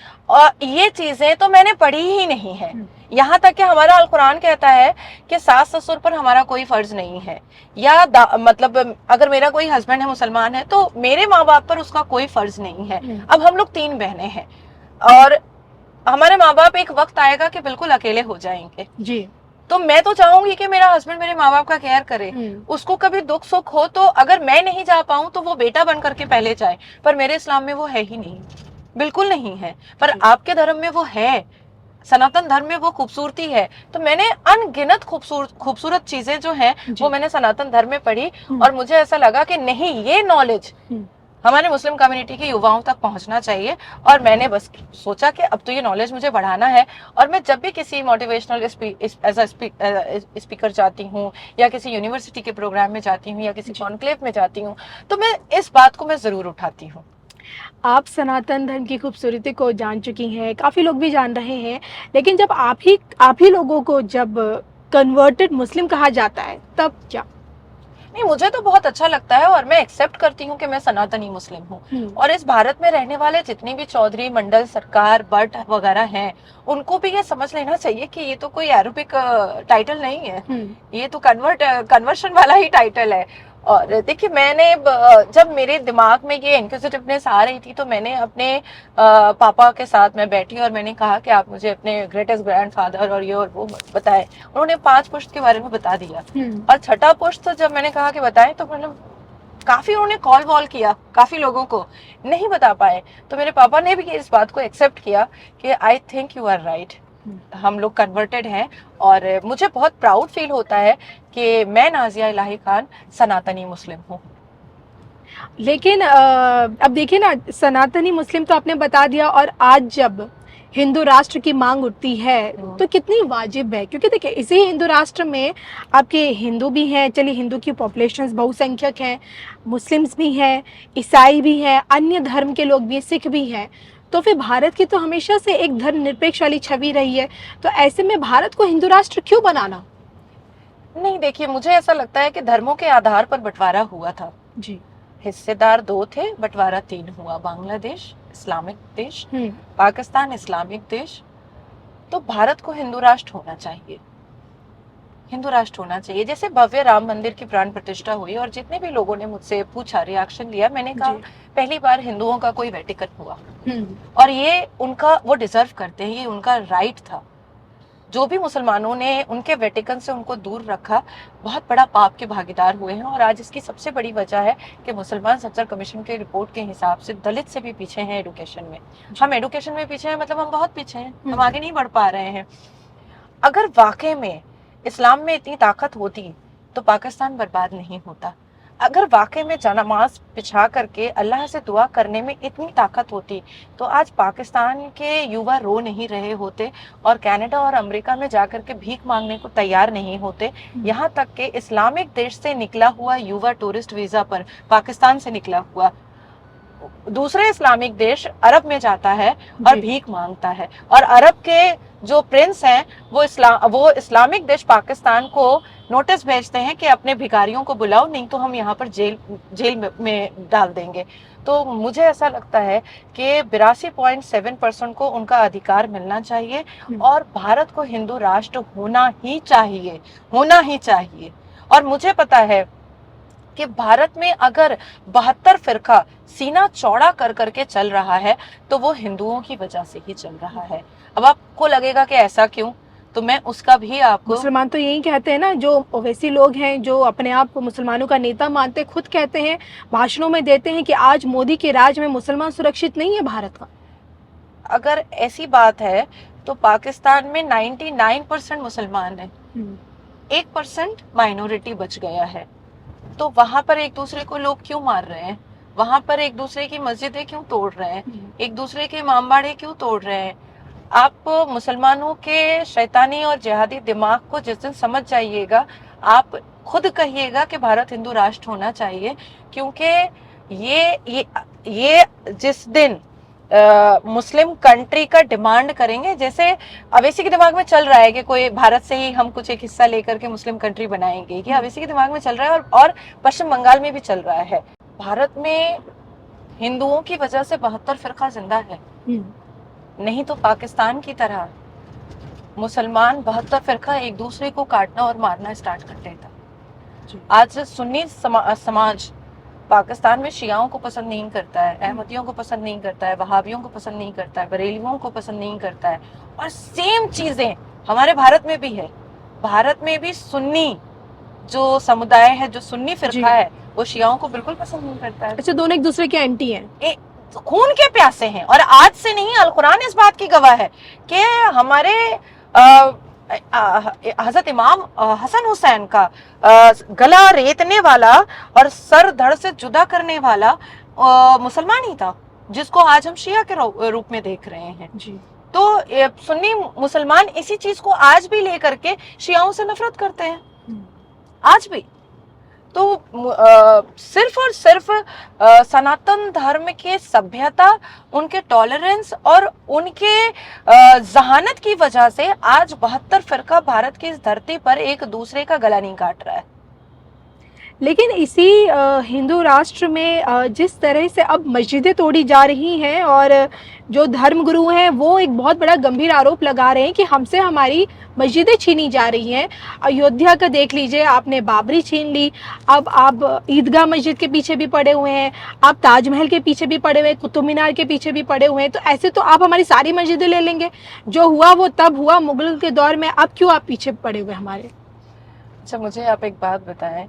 ये चीजें तो मैंने पढ़ी ही नहीं है। यहाँ तक कि हमारा अल कुरान कहता है कि सास ससुर पर हमारा कोई फर्ज नहीं है, या अगर मेरा कोई हस्बैंड है मुसलमान है तो मेरे माँ बाप पर उसका कोई फर्ज नहीं है। अब हम लोग 3 बहनें हैं और हमारे माँ बाप एक वक्त आएगा कि बिल्कुल अकेले हो जाएंगे जी। तो मैं तो चाहूंगी कि मेरा हस्बैंड मेरे माँ बाप का केयर करे, उसको कभी दुख सुख हो तो अगर मैं नहीं जा पाऊं तो वो बेटा बन करके पहले जाए। पर मेरे इस्लाम में वो है ही नहीं, बिल्कुल नहीं है। पर आपके धर्म में वो है, सनातन धर्म में वो खूबसूरती है। तो मैंने अनगिनत खूबसूरत चीजें जो हैं वो मैंने सनातन धर्म में पढ़ी और मुझे ऐसा लगा कि नहीं, ये नॉलेज हमारे मुस्लिम कम्युनिटी के युवाओं तक पहुंचना चाहिए। और मैंने बस सोचा कि अब तो ये नॉलेज मुझे बढ़ाना है। और मैं जब भी किसी मोटिवेशनल स्पीकर जाती हूँ या किसी यूनिवर्सिटी के प्रोग्राम में जाती हूँ या किसी कॉन्क्लेव में जाती हूँ तो मैं इस बात को मैं जरूर उठाती हूँ। आप सनातन धर्म की खूबसूरती को जान चुकी हैं, काफ़ी लोग भी जान रहे हैं, लेकिन जब आप ही लोगों को जब कन्वर्टेड मुस्लिम कहा जाता है तब क्या? नहीं, मुझे तो बहुत अच्छा लगता है और मैं एक्सेप्ट करती हूँ कि मैं सनातनी मुस्लिम हूँ। और इस भारत में रहने वाले जितने भी चौधरी, मंडल, सरकार, भट्ट वगैरह हैं, उनको भी ये समझ लेना चाहिए कि ये तो कोई अरबिक टाइटल नहीं है, ये तो कन्वर्शन वाला ही टाइटल है। और देखिए, मैंने जब मेरे दिमाग में ये इंक्विजिटिवनेस आ रही थी तो मैंने अपने पापा के साथ मैं बैठी और मैंने कहा कि आप मुझे अपने ग्रेटेस्ट ग्रैंडफादर और ये और वो बताएं। उन्होंने 5 पुश्त के बारे में बता दिया और 6ठा पुश्त जब मैंने कहा कि बताएं तो काफी उन्होंने कॉल वॉल किया, काफी लोगों को नहीं बता पाए। तो मेरे पापा ने भी इस बात को एक्सेप्ट किया कि I think you are right, हम लोग कन्वर्टेड हैं। और मुझे बहुत प्राउड फील होता है कि मैं नाजिया इलाही खान सनातनी मुस्लिम हूँ। लेकिन अब देखिए ना, सनातनी मुस्लिम तो आपने बता दिया, और आज जब हिंदू राष्ट्र की मांग उठती है तो कितनी वाजिब है, क्योंकि देखिए इसी हिंदू राष्ट्र में आपके हिंदू भी हैं, चलिए हिंदू की पॉपुलेशन बहुसंख्यक हैं, मुस्लिम्स भी हैं, ईसाई भी हैं, अन्य धर्म के लोग भी, सिख भी हैं। तो फिर भारत की तो हमेशा से एक धर्मनिरपेक्ष वाली छवि रही है, तो ऐसे में भारत को हिंदू राष्ट्र क्यों बनाना? नहीं, देखिए मुझे ऐसा लगता है कि धर्मों के आधार पर बंटवारा हुआ था जी। हिस्सेदार 2 थे, बंटवारा 3 हुआ। बांग्लादेश इस्लामिक देश, पाकिस्तान इस्लामिक देश। तो भारत को हिंदू राष्ट्र होना चाहिए, हिंदू राष्ट्र होना चाहिए। जैसे भव्य राम मंदिर की प्राण प्रतिष्ठा हुई और जितने भी लोगों ने मुझसे पूछा, रिएक्शन लिया, मैंने कहा पहली बार हिंदुओं का कोई वेटिकन हुआ और ये उनका, वो डिजर्व करते हैं, ये उनका राइट था। जो भी मुसलमानों ने उनके वेटिकन से उनको दूर रखा, बहुत बड़ा पाप के भागीदार हुए हैं। और आज इसकी सबसे बड़ी वजह है कि मुसलमान सच्चर कमीशन के रिपोर्ट के हिसाब से दलित से भी पीछे हैं एडुकेशन में। हम एडुकेशन में पीछे हैं, मतलब हम बहुत पीछे हैं, हम आगे नहीं बढ़ पा रहे हैं। अगर वाकई में इस्लाम में इतनी ताकत होती तो पाकिस्तान बर्बाद नहीं होता। अगर वाकई में नमाज बिछा करके अल्लाह से दुआ करने में इतनी ताकत होती तो आज पाकिस्तान के युवा रो नहीं रहे होते और कनाडा और अमेरिका में जाकर के भीख मांगने को तैयार नहीं होते। यहाँ तक कि इस्लामिक देश से निकला हुआ युवा टूरिस्ट वीजा पर, पाकिस्तान से निकला हुआ दूसरे इस्लामिक देश अरब में जाता है और भीख मांगता है। और अरब के जो प्रिंस हैं वो इस्लामिक देश पाकिस्तान को नोटिस भेजते हैं कि अपने भिखारियों को बुलाओ, नहीं तो हम यहाँ पर जेल में डाल देंगे। तो मुझे ऐसा लगता है कि 82.7% को उनका अधिकार मिलना चाहिए और भारत को हिंदू राष्ट्र होना ही चाहिए, होना ही चाहिए। और मुझे पता है कि भारत में अगर 72 फिरका सीना चौड़ा कर करके चल रहा है तो वो हिंदुओं की वजह से ही चल रहा है। अब आपको लगेगा कि ऐसा क्यों, तो मैं उसका भी आपको, मुसलमान तो यही कहते हैं ना, जो ओवैसी लोग हैं जो अपने आप को मुसलमानों का नेता मानते, खुद कहते हैं, भाषणों में देते हैं कि आज मोदी के राज में मुसलमान सुरक्षित नहीं है भारत का। अगर ऐसी बात है तो पाकिस्तान में 99% मुसलमान है, 1% माइनॉरिटी बच गया है। तो वहां पर एक दूसरे को लोग क्यों मार रहे हैं, वहां पर एक दूसरे की मस्जिदें क्यों तोड़ रहे हैं, एक दूसरे के इमामबाड़े क्यों तोड़ रहे हैं? आप मुसलमानों के शैतानी और जिहादी दिमाग को जिस दिन समझ जाइएगा, आप खुद कहिएगा कि भारत हिंदू राष्ट्र होना चाहिए। क्योंकि ये जिस दिन मुस्लिम कंट्री का डिमांड करेंगे, जैसे अवैसी के दिमाग में चल रहा है कि कोई भारत से ही हम कुछ एक हिस्सा लेकर के मुस्लिम कंट्री बनाएंगे, ये अवैसी के दिमाग में चल रहा है और पश्चिम बंगाल में भी चल रहा है। भारत में हिंदुओं की वजह से 72 फिरका जिंदा है, नहीं तो पाकिस्तान की तरह मुसलमान 72 फिरका एक दूसरे को काटना और मारना स्टार्ट कर देता। आज सुन्नी समाज पाकिस्तान में शियाओं को पसंद नहीं करता है, अहमदियों को पसंद नहीं करता है, वहाबियों को पसंद नहीं करता है, बरेलियों को पसंद नहीं करता है। और सेम चीजें हमारे भारत में भी है। भारत में भी सुन्नी जो समुदाय है, जो सुन्नी फिरका है, वो शियाओं को बिल्कुल पसंद नहीं करता है। अच्छा, दोनों एक दूसरे के एंटी हैं, खून के प्यासे हैं। और आज से नहीं, अल कुरान इस बात की गवाह है कि हमारे हजरत इमाम हसन हुसैन का गला रेतने वाला और सर धड़ से जुदा करने वाला मुसलमान ही था, जिसको आज हम शिया के रूप में देख रहे हैं। तो सुन्नी मुसलमान इसी चीज को आज भी लेकर के शियाओं से नफरत करते हैं, आज भी। तो सिर्फ और सिर्फ सनातन धर्म के सभ्यता, उनके टॉलरेंस और उनके जहानत की वजह से आज 72 फिरका भारत की इस धरती पर एक दूसरे का गला नहीं काट रहा है। लेकिन इसी हिंदू राष्ट्र में जिस तरह से अब मस्जिदें तोड़ी जा रही हैं और जो धर्मगुरु हैं वो एक बहुत बड़ा गंभीर आरोप लगा रहे हैं कि हमसे हमारी मस्जिदें छीनी जा रही हैं। अयोध्या का देख लीजिए, आपने बाबरी छीन ली, अब आप ईदगाह मस्जिद के पीछे भी पड़े हुए हैं, आप ताजमहल के पीछे भी पड़े हुए हैं, कुतुब मीनार के पीछे भी पड़े हुए हैं। तो ऐसे तो आप हमारी सारी मस्जिदें ले लेंगे। जो हुआ वो तब हुआ मुगल के दौर में, अब क्यों आप पीछे पड़े हुए हमारे? अच्छा, मुझे आप एक बात बताएं,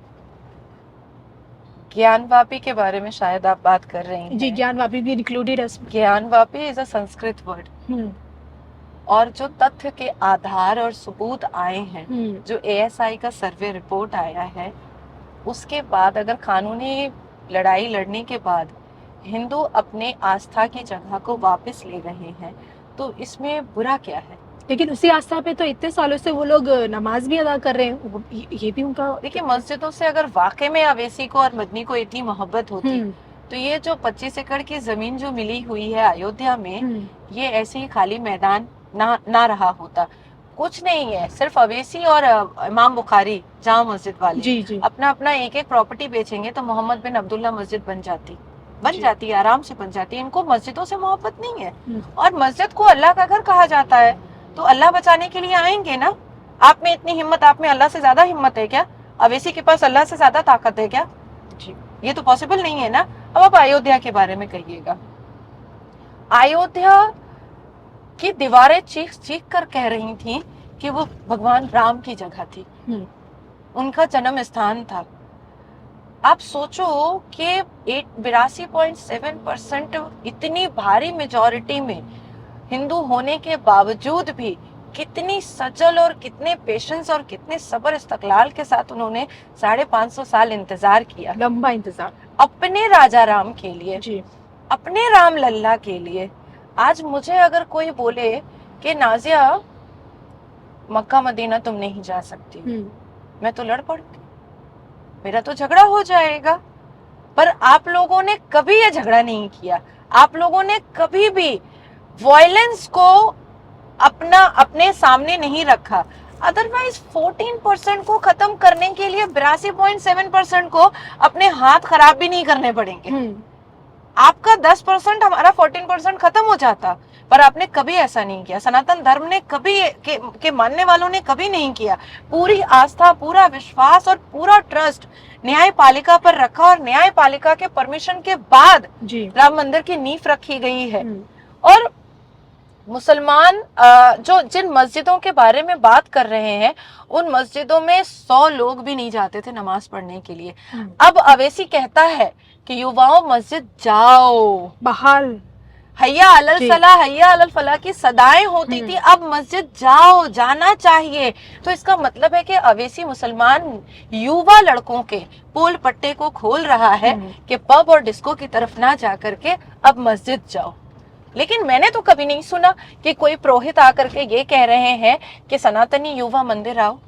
ज्ञानवापी के बारे में शायद आप बात कर रही हैं। जी, ज्ञानवापी भी इंक्लूडेड है। Gyanvapi is a Sanskrit word और जो तथ्य के आधार और सबूत आए हैं, हम्म, जो एएसआई का सर्वे रिपोर्ट आया है, उसके बाद अगर कानूनी लड़ाई लड़ने के बाद हिंदू अपने आस्था की जगह को वापस ले रहे हैं, तो इसमें बुरा क्या है? लेकिन उसी आस्था पे तो इतने सालों से वो लोग नमाज भी अदा कर रहे हैं, ये भी उनका। देखिए, मस्जिदों से अगर वाकई में अवैसी को और मदनी को इतनी मोहब्बत होती, हम्म, तो ये जो 25 एकड़ की जमीन जो मिली हुई है अयोध्या में, हम्म, ये ऐसे ही खाली मैदान ना रहा होता। कुछ नहीं है, सिर्फ अवैसी और इमाम बुखारी जामा मस्जिद वाले जी जी अपना अपना एक एक प्रॉपर्टी बेचेंगे तो मोहम्मद बिन अब्दुल्ला मस्जिद बन जी। जाती, आराम से बन जाती। इनको मस्जिदों से मोहब्बत नहीं है। हम्म, और मस्जिद को अल्लाह का घर कहा जाता है, तो अल्लाह बचाने के लिए आएंगे ना। आप में इतनी हिम्मत, आप में अल्लाह से ज्यादा हिम्मत है क्या? अवैसी के पास अल्लाह से ज्यादा ताकत है क्या? जी ये तो पॉसिबल नहीं है ना। अब आप अयोध्या के बारे में कहिएगा। अयोध्या की दीवारें चीख चीख कर कह रही थी कि वो भगवान राम की जगह थी, हम्म, उनका जन्म स्थान था। आप सोचो कि 82.7% इतनी भारी मेजॉरिटी में हिंदू होने के बावजूद भी कितनी सजल और कितने पेशेंस और कितने सब्र इस्तकलाल के साथ उन्होंने 550 साल इंतजार किया लंबा इंतजार। अपने राजा राम के लिए, जी अपने राम लल्ला के लिए। आज मुझे अगर कोई बोले कि नाजिया मक्का मदीना तुम नहीं जा सकती, मैं तो लड़ पड़ूंगी, मेरा तो झगड़ा हो जाएगा। पर आप लोगों ने कभी ये झगड़ा नहीं किया, आप लोगों ने कभी भी वॉयलेंस को अपने सामने नहीं रखा। अदरवाइज 14% को खत्म करने के लिए 82.7% को अपने हाथ खराब भी नहीं करने पड़ेंगे। आपका 10%, हमारा 14% खत्म हो जाता। पर आपने कभी ऐसा नहीं किया। सनातन धर्म ने कभी के मानने वालों ने कभी नहीं किया। पूरी आस्था, पूरा विश्वास और पूरा ट्रस्ट न्यायपालिका पर रखा, और न्यायपालिका के परमिशन के बाद जी राम मंदिर की नींव रखी गई है। हम्म, और मुसलमान जो जिन मस्जिदों के बारे में बात कर रहे हैं, उन मस्जिदों में 100 लोग भी नहीं जाते थे नमाज पढ़ने के लिए। अब अवैसी कहता है कि युवाओं मस्जिद जाओ, बहाल हैया अलल जी। सलाह हैया अलल फलाह की सदाएं होती थी, अब मस्जिद जाओ, जाना चाहिए। तो इसका मतलब है कि अवैसी मुसलमान युवा लड़कों के पोल पट्टे को खोल रहा है कि पब और डिस्को की तरफ ना जा करके अब मस्जिद जाओ। लेकिन मैंने तो कभी नहीं सुना कि कोई पुरोहित आकर के ये कह रहे हैं कि सनातनी युवा मंदिर आओ।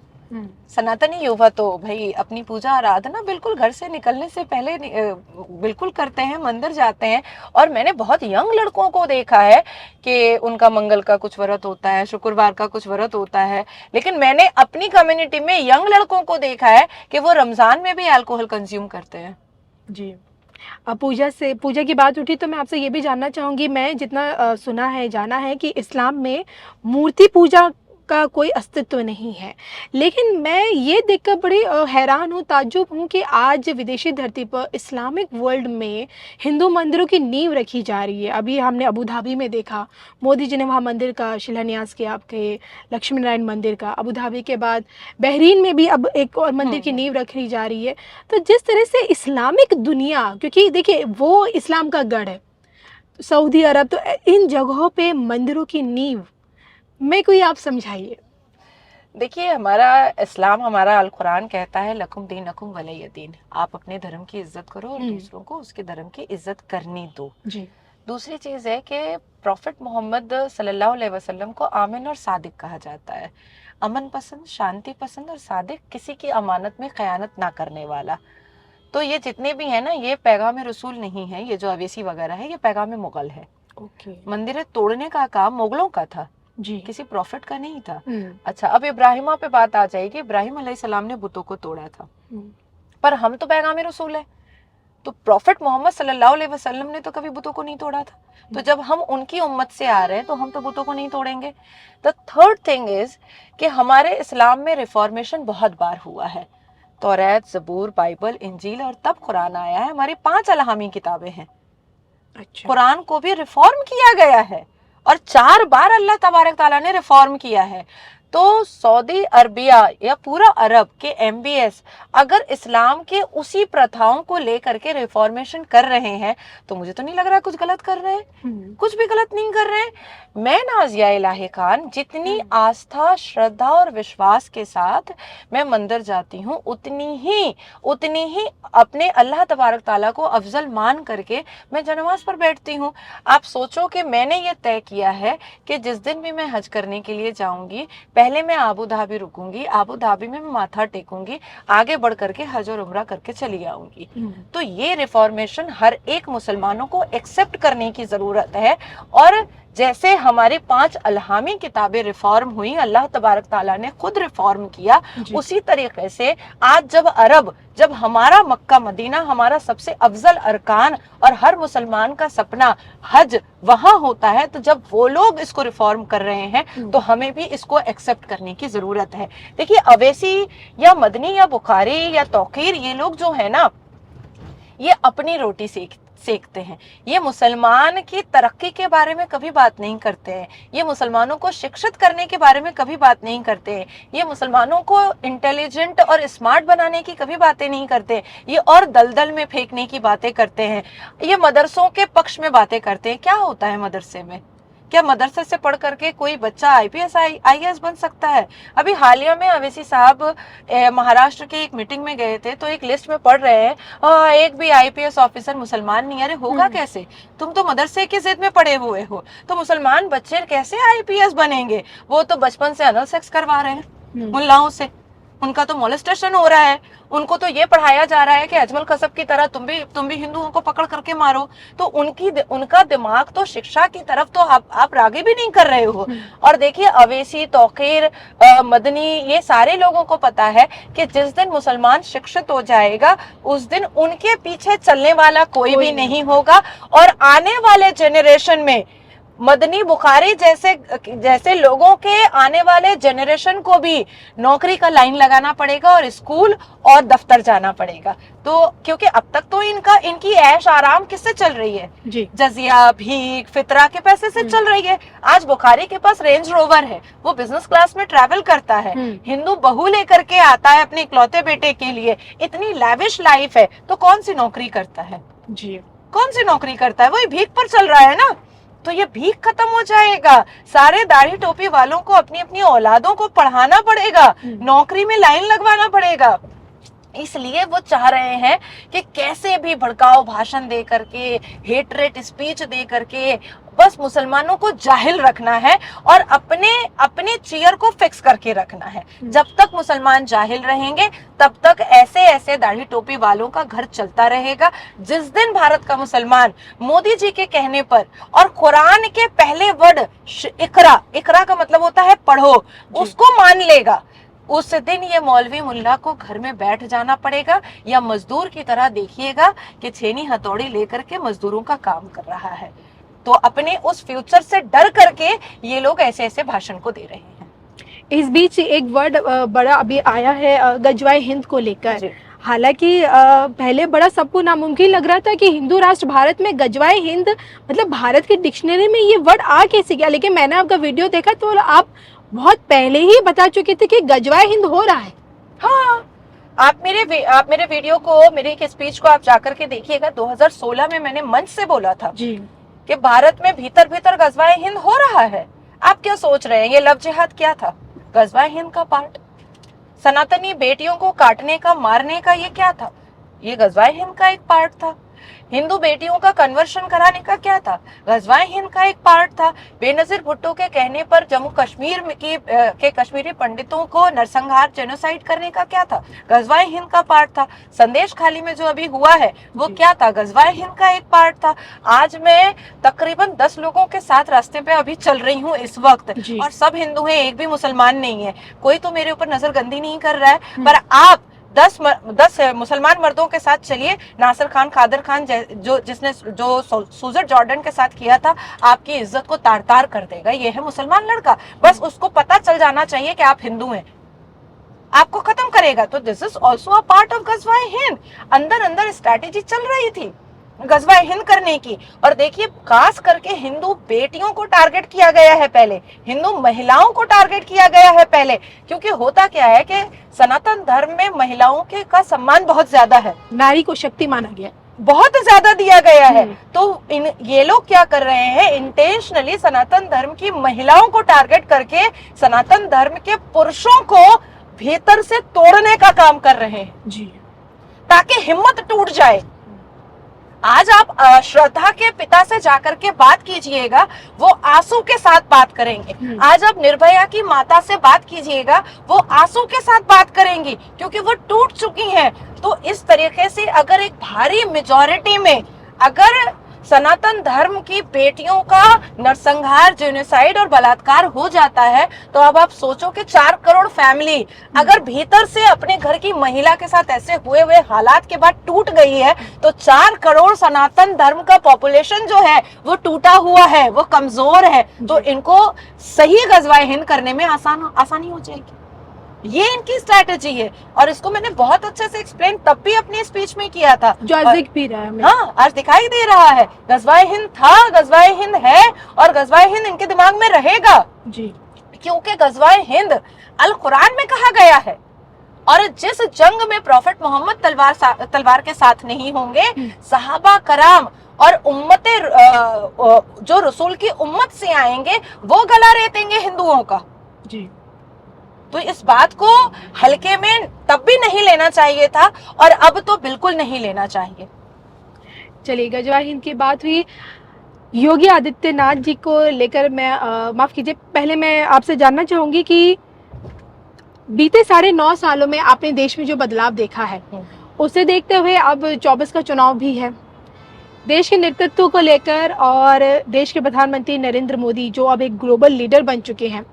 सनातनी युवा तो भाई अपनी पूजा आराधना बिल्कुल घर से निकलने से पहले बिल्कुल करते हैं, मंदिर जाते हैं। और मैंने बहुत यंग लड़कों को देखा है कि उनका मंगल का कुछ व्रत होता है, शुक्रवार का कुछ व्रत होता है। लेकिन मैंने अपनी कम्युनिटी में यंग लड़कों को देखा है कि वो रमजान में भी अल्कोहल कंज्यूम करते हैं। जी। अब पूजा की बात उठी तो मैं आपसे ये भी जानना चाहूँगी, मैं जितना सुना है, जाना है कि इस्लाम में मूर्ति पूजा का कोई अस्तित्व नहीं है। लेकिन मैं ये देखकर बड़ी हैरान हूँ, ताज्जुब हूँ कि आज विदेशी धरती पर इस्लामिक वर्ल्ड में हिंदू मंदिरों की नींव रखी जा रही है। अभी हमने अबू धाबी में देखा, मोदी जी ने वहाँ मंदिर का शिलान्यास किया, आपके लक्ष्मी नारायण मंदिर का। अबू धाबी के बाद बहरीन में भी अब एक और मंदिर की नींव रखी जा रही है। तो जिस तरह से इस्लामिक दुनिया, क्योंकि देखिए वो इस्लाम का गढ़ है, सऊदी अरब, तो इन जगहों पे मंदिरों की नींव में कोई आप समझाइए। देखिए, हमारा इस्लाम, हमारा अल कुरान कहता है लकुम दीनकुम वलिय दीन। आप अपने धर्म की इज्जत करो और दूसरों को उसके धर्म की इज्जत करने दो। जी। दूसरी चीज है कि प्रॉफिट मोहम्मद सल्लल्लाहु अलैहि वसल्लम को आमिन और सादिक कहा जाता है। अमन पसंद, शांति पसंद और सादिक, किसी की अमानत में खयानत ना करने वाला। तो ये जितने भी है ना, ये पैगाम रसूल नहीं है। ये जो अवेसी वगैरह है, ये पैगाम मुगल है। ओके। मंदिर तोड़ने का काम मुगलों का था, जी। किसी प्रॉफिट का नहीं था। अच्छा, अब इब्राहिमा पे बात आ जाएगी। इब्राहिम अलैहिस्सलाम ने बुतों को तोड़ा था, पर हम तो पैगाम रसूल है, तो प्रॉफिट मोहम्मद सल्लल्लाहु अलैहि वसल्लम ने तो कभी बुतों को नहीं तोड़ा था। तो जब हम उनकी उम्मत से आ रहे हैं तो हम तो बुतों को नहीं तोड़ेंगे। द थर्ड थिंग इज कि हमारे इस्लाम में रिफॉर्मेशन बहुत बार हुआ है। तौरात, ज़बूर, बाइबल, इंजील और तब कुरान आया है। हमारी 5 अलहामी किताबें हैं। अच्छा। कुरान को भी रिफॉर्म किया गया है और 4 बार अल्लाह तबारक ताला ने रिफॉर्म किया है। तो सऊदी अरबिया या पूरा अरब के एमबीएस अगर इस्लाम के उसी प्रथाओं को लेकर के रिफॉर्मेशन कर रहे हैं तो मुझे तो नहीं लग रहा कुछ गलत कर रहे हैं, कुछ भी गलत नहीं कर रहे हैं। मैं नाजिया इलाही खान जितनी आस्था, श्रद्धा और विश्वास के साथ मैं मंदिर जाती हूँ, उतनी ही अपने अल्लाह तबारक ताला को अफजल मान करके मैं नमाज पर बैठती हूँ। आप सोचो कि मैंने ये तय किया है कि जिस दिन भी मैं हज करने के लिए जाऊंगी, पहले मैं आबू धाबी रुकूंगी, आबू धाबी में मैं माथा टेकूंगी, आगे बढ़ करके हज और उम्रा करके चली आऊंगी। तो ये रिफॉर्मेशन हर एक मुसलमानों को एक्सेप्ट करने की जरूरत है। और जैसे हमारी 5 अल्हामी किताबें रिफॉर्म हुई, अल्लाह तबारक ताला ने खुद रिफॉर्म किया, उसी तरीके से आज जब हमारा मक्का मदीना हमारा सबसे अफजल अरकान और हर मुसलमान का सपना हज वहां होता है, तो जब वो लोग इसको रिफॉर्म कर रहे हैं तो हमें भी इसको एक्सेप्ट करने की जरूरत है। देखिए, अवैसी या मदनी या बुखारी या तौकीर, ये लोग जो है ना, ये अपनी रोटी सेकते हैं। ये मुसलमान की तरक्की के बारे में कभी बात नहीं करते हैं, ये मुसलमानों को शिक्षित करने के बारे में कभी बात नहीं करते हैं, ये मुसलमानों को इंटेलिजेंट और स्मार्ट बनाने की कभी बातें नहीं करते, ये और दलदल में फेंकने की बातें करते हैं, ये मदरसों के पक्ष में बातें करते हैं। क्या होता है मदरसे में? क्या मदरसे से पढ़ करके कोई बच्चा आईपीएस आईएएस बन सकता है? अभी हालिया में अवैसी साहब महाराष्ट्र के एक मीटिंग में गए थे, तो एक लिस्ट में पढ़ रहे हैं एक भी आईपीएस ऑफिसर मुसलमान नहीं। अरे होगा कैसे? तुम तो मदरसे की जिद में पड़े हुए हो, तो मुसलमान बच्चे कैसे आईपीएस बनेंगे? वो तो बचपन से अनल सेक्स करवा रहे हैं मुल्लाओं से, उनका तो मोलेस्टेशन हो रहा है, उनको तो ये पढ़ाया जा रहा है कि अजमल कसब की तरह तुम भी हिंदुओं को पकड़ करके मारो। तो उनका दिमाग तो शिक्षा की तरफ तो आप रागे भी नहीं कर रहे हो। और देखिए, अवैसी, तौकीर, मदनी, ये सारे लोगों को पता है कि जिस दिन मुसलमान शिक्षित हो जाएगा उस दिन उनके पीछे चलने वाला कोई भी नहीं होगा। और आने वाले जेनरेशन में मदनी, बुखारी जैसे लोगों के आने वाले जेनरेशन को भी नौकरी का लाइन लगाना पड़ेगा और स्कूल और दफ्तर जाना पड़ेगा। तो क्योंकि अब तक तो इनकी ऐश आराम किससे चल रही है? जी। जजिया, भीख, फितरा के पैसे से चल रही है। आज बुखारी के पास रेंज रोवर है, वो बिजनेस क्लास में ट्रैवल करता है, हिंदू बहू लेकर के आता है अपने इकलौते बेटे के लिए, इतनी लैविश लाइफ है, तो कौन सी नौकरी करता है? जी, कौन सी नौकरी करता है? वही भीख पर चल रहा है ना। तो ये भीख खत्म हो जाएगा। सारे दाढ़ी टोपी वालों को अपनी अपनी औलादों को पढ़ाना पड़ेगा, नौकरी में लाइन लगवाना पड़ेगा। इसलिए वो चाह रहे हैं कि कैसे भी भड़काऊ भाषण दे करके, हेटरेट स्पीच दे करके बस मुसलमानों को जाहिल रखना है और अपने चेयर को फिक्स करके रखना है। जब तक मुसलमान जाहिल रहेंगे तब तक ऐसे दाढ़ी टोपी वालों का घर चलता रहेगा। जिस दिन भारत का मुसलमान मोदी जी के कहने पर और कुरान के पहले वर्ड इकरा का मतलब होता है पढ़ो, उसको मान लेगा, उस दिन ये मौलवी मुल्ला को घर में बैठ जाना पड़ेगा या मजदूर की तरह देखिएगा कि छेनी हथौड़ी लेकर के मजदूरों का काम कर रहा है। तो अपने उस फ्यूचर से डर करके ये लोग ऐसे भाषण को दे रहे हैं। इस बीच एक वर्ड बड़ा अभी आया है गजवाए हिंद को लेकर। हालांकि पहले बड़ा सबको नामुमकिन लग रहा था कि हिंदू राष्ट्र भारत में गजवाए हिंद मतलब भारत की डिक्शनरी में ये वर्ड आ कैसे गया, लेकिन मैंने आपका वीडियो देखा तो आप बहुत पहले ही बता चुके थे कि गजवाए हिंद हो रहा है। हाँ, आप मेरे वीडियो को, मेरे एक स्पीच को आप जाकर के देखिएगा। 2016 में मैंने मंच से बोला था जी कि भारत में भीतर गजवाए हिंद हो रहा है। आप क्या सोच रहे हैं? ये लव जिहाद क्या था? गजवाए हिंद का पार्ट। सनातनी बेटियों को काटने का, मारने का, ये क्या था? ये गजवाए हिंद का एक पार्ट था। हिंदू बेटियों का कन्वर्शन कराने का क्या था? गजवाए हिंद का एक पार्ट था। बेनजीर भुट्टो के कहने पर जम्मू कश्मीर के कश्मीरी पंडितों को नरसंहार, जेनोसाइड करने का क्या था? गजवाए हिंद का पार्ट था। संदेश खाली में जो अभी हुआ है वो क्या था? गजवाए हिंद का एक पार्ट था। आज मैं तकरीबन 10 लोगों के साथ रास्ते पे अभी चल रही हूँ इस वक्त, और सब हिंदू हैं, एक भी मुसलमान नहीं है। कोई तो मेरे ऊपर नजर गंदी नहीं कर रहा है, पर आप 10 मुसलमान मर्दों के साथ चलिए। नासिर खान, कादर खान जिसने सूजर जॉर्डन के साथ किया था, आपकी इज्जत को तार तार कर देगा। ये है मुसलमान लड़का, बस उसको पता चल जाना चाहिए कि आप हिंदू हैं, आपको खत्म करेगा। तो this is also a part of गजवाए हिंद। अंदर स्ट्रैटेजी चल रही थी। गजवा हिंद करने की। और देखिए खास करके हिंदू बेटियों को टारगेट किया गया है पहले, हिंदू महिलाओं को टारगेट किया गया है पहले, क्योंकि होता क्या है कि सनातन धर्म में महिलाओं के का सम्मान बहुत ज्यादा है, नारी को शक्ति माना गया, बहुत ज्यादा दिया गया है। तो ये लोग क्या कर रहे हैं, इंटेंशनली सनातन धर्म की महिलाओं को टारगेट करके सनातन धर्म के पुरुषों को भीतर से तोड़ने का काम कर रहे हैं जी, ताकि हिम्मत टूट जाए। आज आप श्रद्धा के पिता से जाकर के बात कीजिएगा, वो आंसू के साथ बात करेंगे। आज आप निर्भया की माता से बात कीजिएगा, वो आंसू के साथ बात करेंगी, क्योंकि वो टूट चुकी हैं। तो इस तरीके से अगर एक भारी मेजॉरिटी में अगर सनातन धर्म की बेटियों का नरसंहार, जेनोसाइड और बलात्कार हो जाता है, तो अब आप सोचो कि 4 करोड़ फैमिली अगर भीतर से अपने घर की महिला के साथ ऐसे हुए हुए हालात के बाद टूट गई है, तो 4 करोड़ सनातन धर्म का पॉपुलेशन जो है वो टूटा हुआ है, वो कमजोर है। तो इनको सही गजवाए हिंद करने में आसानी हो जाएगी। ये इनकी स्ट्रैटेजी है, और इसको मैंने बहुत अच्छे से एक्सप्लेन तब भी अपनी स्पीच में किया था, जो आज दिख भी रहा है हमें। हाँ, आज दिखाई दे रहा है। गजवाए हिंद था, गजवाए हिंद है, और गजवाए हिंद इनके दिमाग में रहेगा जी, क्योंकि गजवाए हिंद अल कुरान में कहा गया है। और जिस जंग में प्रॉफेट मोहम्मद तलवार के साथ नहीं होंगे, सहाबा कराम और उम्मते जो रसूल की उम्मत से आएंगे, वो गला रेतेंगे हिंदुओं का। जी, तो इस बात को हल्के में तब भी नहीं लेना चाहिए था, और अब तो बिल्कुल नहीं लेना चाहिए। चलिए, गजवाए हिंद की बात हुई। योगी आदित्यनाथ जी को लेकर मैं माफ कीजिए, पहले मैं आपसे जानना चाहूंगी कि बीते 9.5 सालों में आपने देश में जो बदलाव देखा है, उसे देखते हुए अब 24 का चुनाव भी है, देश के नेतृत्व को लेकर, और देश के प्रधानमंत्री नरेंद्र मोदी जो अब एक ग्लोबल लीडर बन चुके हैं,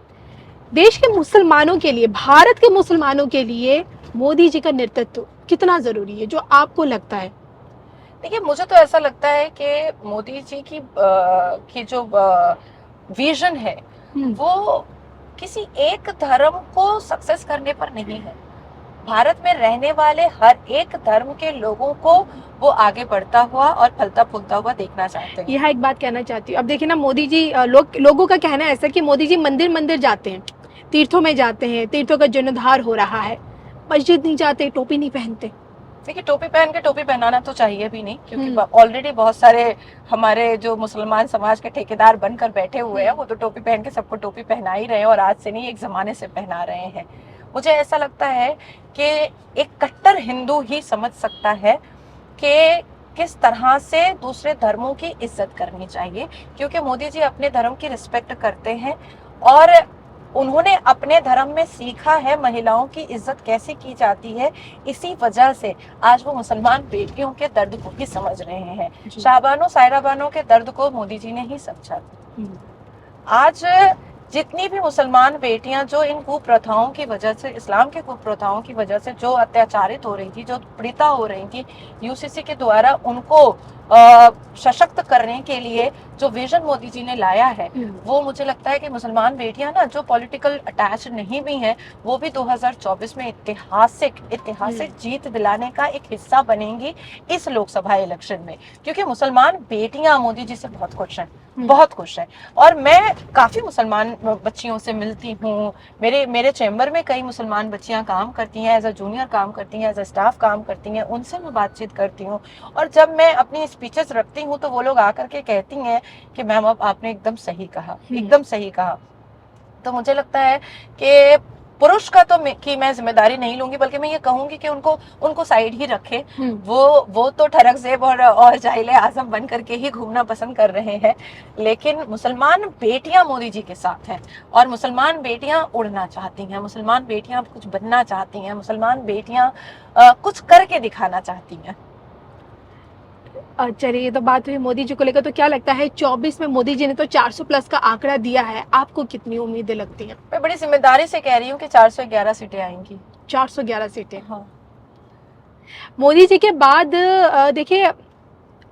देश के मुसलमानों के लिए, भारत के मुसलमानों के लिए मोदी जी का नेतृत्व कितना जरूरी है, जो आपको लगता है? देखिए, मुझे तो ऐसा लगता है कि मोदी जी की जो विजन है वो किसी एक धर्म को सक्सेस करने पर नहीं है। भारत में रहने वाले हर एक धर्म के लोगों को वो आगे बढ़ता हुआ और फलता फूलता हुआ देखना चाहते हैं। यहाँ एक बात कहना चाहती हूँ, अब देखिए ना, मोदी जी लोगों का कहना है ऐसा कि मोदी जी मंदिर मंदिर जाते हैं, तीर्थों में जाते हैं, तीर्थों का जीर्णोद्धार हो रहा है, मस्जिद नहीं जाते, टोपी नहीं पहनते। देखिए, टोपी पहन के, टोपी पहनाना तो चाहिए भी नहीं, क्योंकि ऑलरेडी बहुत सारे हमारे जो मुसलमान समाज के ठेकेदार बनकर बैठे हुए हैं, वो तो टोपी पहन के सबको टोपी पहना ही रहे हैं, और आज से नहीं, एक जमाने से पहना रहे हैं। मुझे ऐसा लगता है कि एक कट्टर हिंदू ही समझ सकता है कि किस तरह से दूसरे धर्मों की इज्जत करनी चाहिए, क्योंकि मोदी जी अपने धर्म की रिस्पेक्ट करते हैं, और उन्होंने अपने धर्म में सीखा है महिलाओं की इज्जत कैसे की जाती है। इसी वजह से आज वो मुसलमान बेटियों के दर्द को भी समझ रहे हैं। शाहबानो सायराबानों के दर्द को मोदी जी ने ही समझा। आज जितनी भी मुसलमान बेटियां जो इन कुप्रथाओं की वजह से, इस्लाम के कुप्रथाओं की वजह से जो अत्याचारित हो रही थी, जो पीड़िता हो रही थी, यूसीसी के द्वारा उनको सशक्त करने के लिए जो विजन मोदी जी ने लाया है, वो मुझे लगता है कि मुसलमान बेटियां ना, जो पॉलिटिकल अटैच नहीं भी हैं, वो भी 2024 में ऐतिहासिक जीत दिलाने का एक हिस्सा बनेंगी इस लोकसभा इलेक्शन में, क्योंकि मुसलमान बेटियां मोदी जी से बहुत खुश हैं, बहुत खुश हैं। और मैं काफी मुसलमान बच्चियों से मिलती हूँ, मेरे चैम्बर में कई मुसलमान बच्चियां काम करती हैं, एज अ जूनियर काम करती हैं, एज अ स्टाफ काम करती हैं, उनसे मैं बातचीत करती हूँ। और जब मैं अपनी स्पीचेस रखती हूँ तो वो लोग आकर के कहती हैं कि मैम, अब आपने एकदम सही कहा, एकदम सही कहा। तो मुझे लगता है कि पुरुष का तो की मैं जिम्मेदारी नहीं लूंगी, बल्कि मैं ये कहूंगी कि उनको साइड ही रखे। वो तो ठरकजेब और जाहिले आजम बन करके ही घूमना पसंद कर रहे हैं, लेकिन मुसलमान बेटियां मोदी जी के साथ हैं, और मुसलमान बेटियां उड़ना चाहती हैं, मुसलमान बेटियां कुछ बनना चाहती हैं, मुसलमान बेटियां कुछ करके दिखाना चाहती हैं। चलिए, ये तो बात हुई मोदी जी को लेकर, तो क्या लगता है 24 में मोदी जी ने तो 400 प्लस का आंकड़ा दिया है, आपको कितनी उम्मीदें लगती हैं? मैं बड़ी जिम्मेदारी से कह रही हूँ कि 411 सीटें आएंगी। 411 सीटें? हाँ। मोदी जी के बाद देखिए,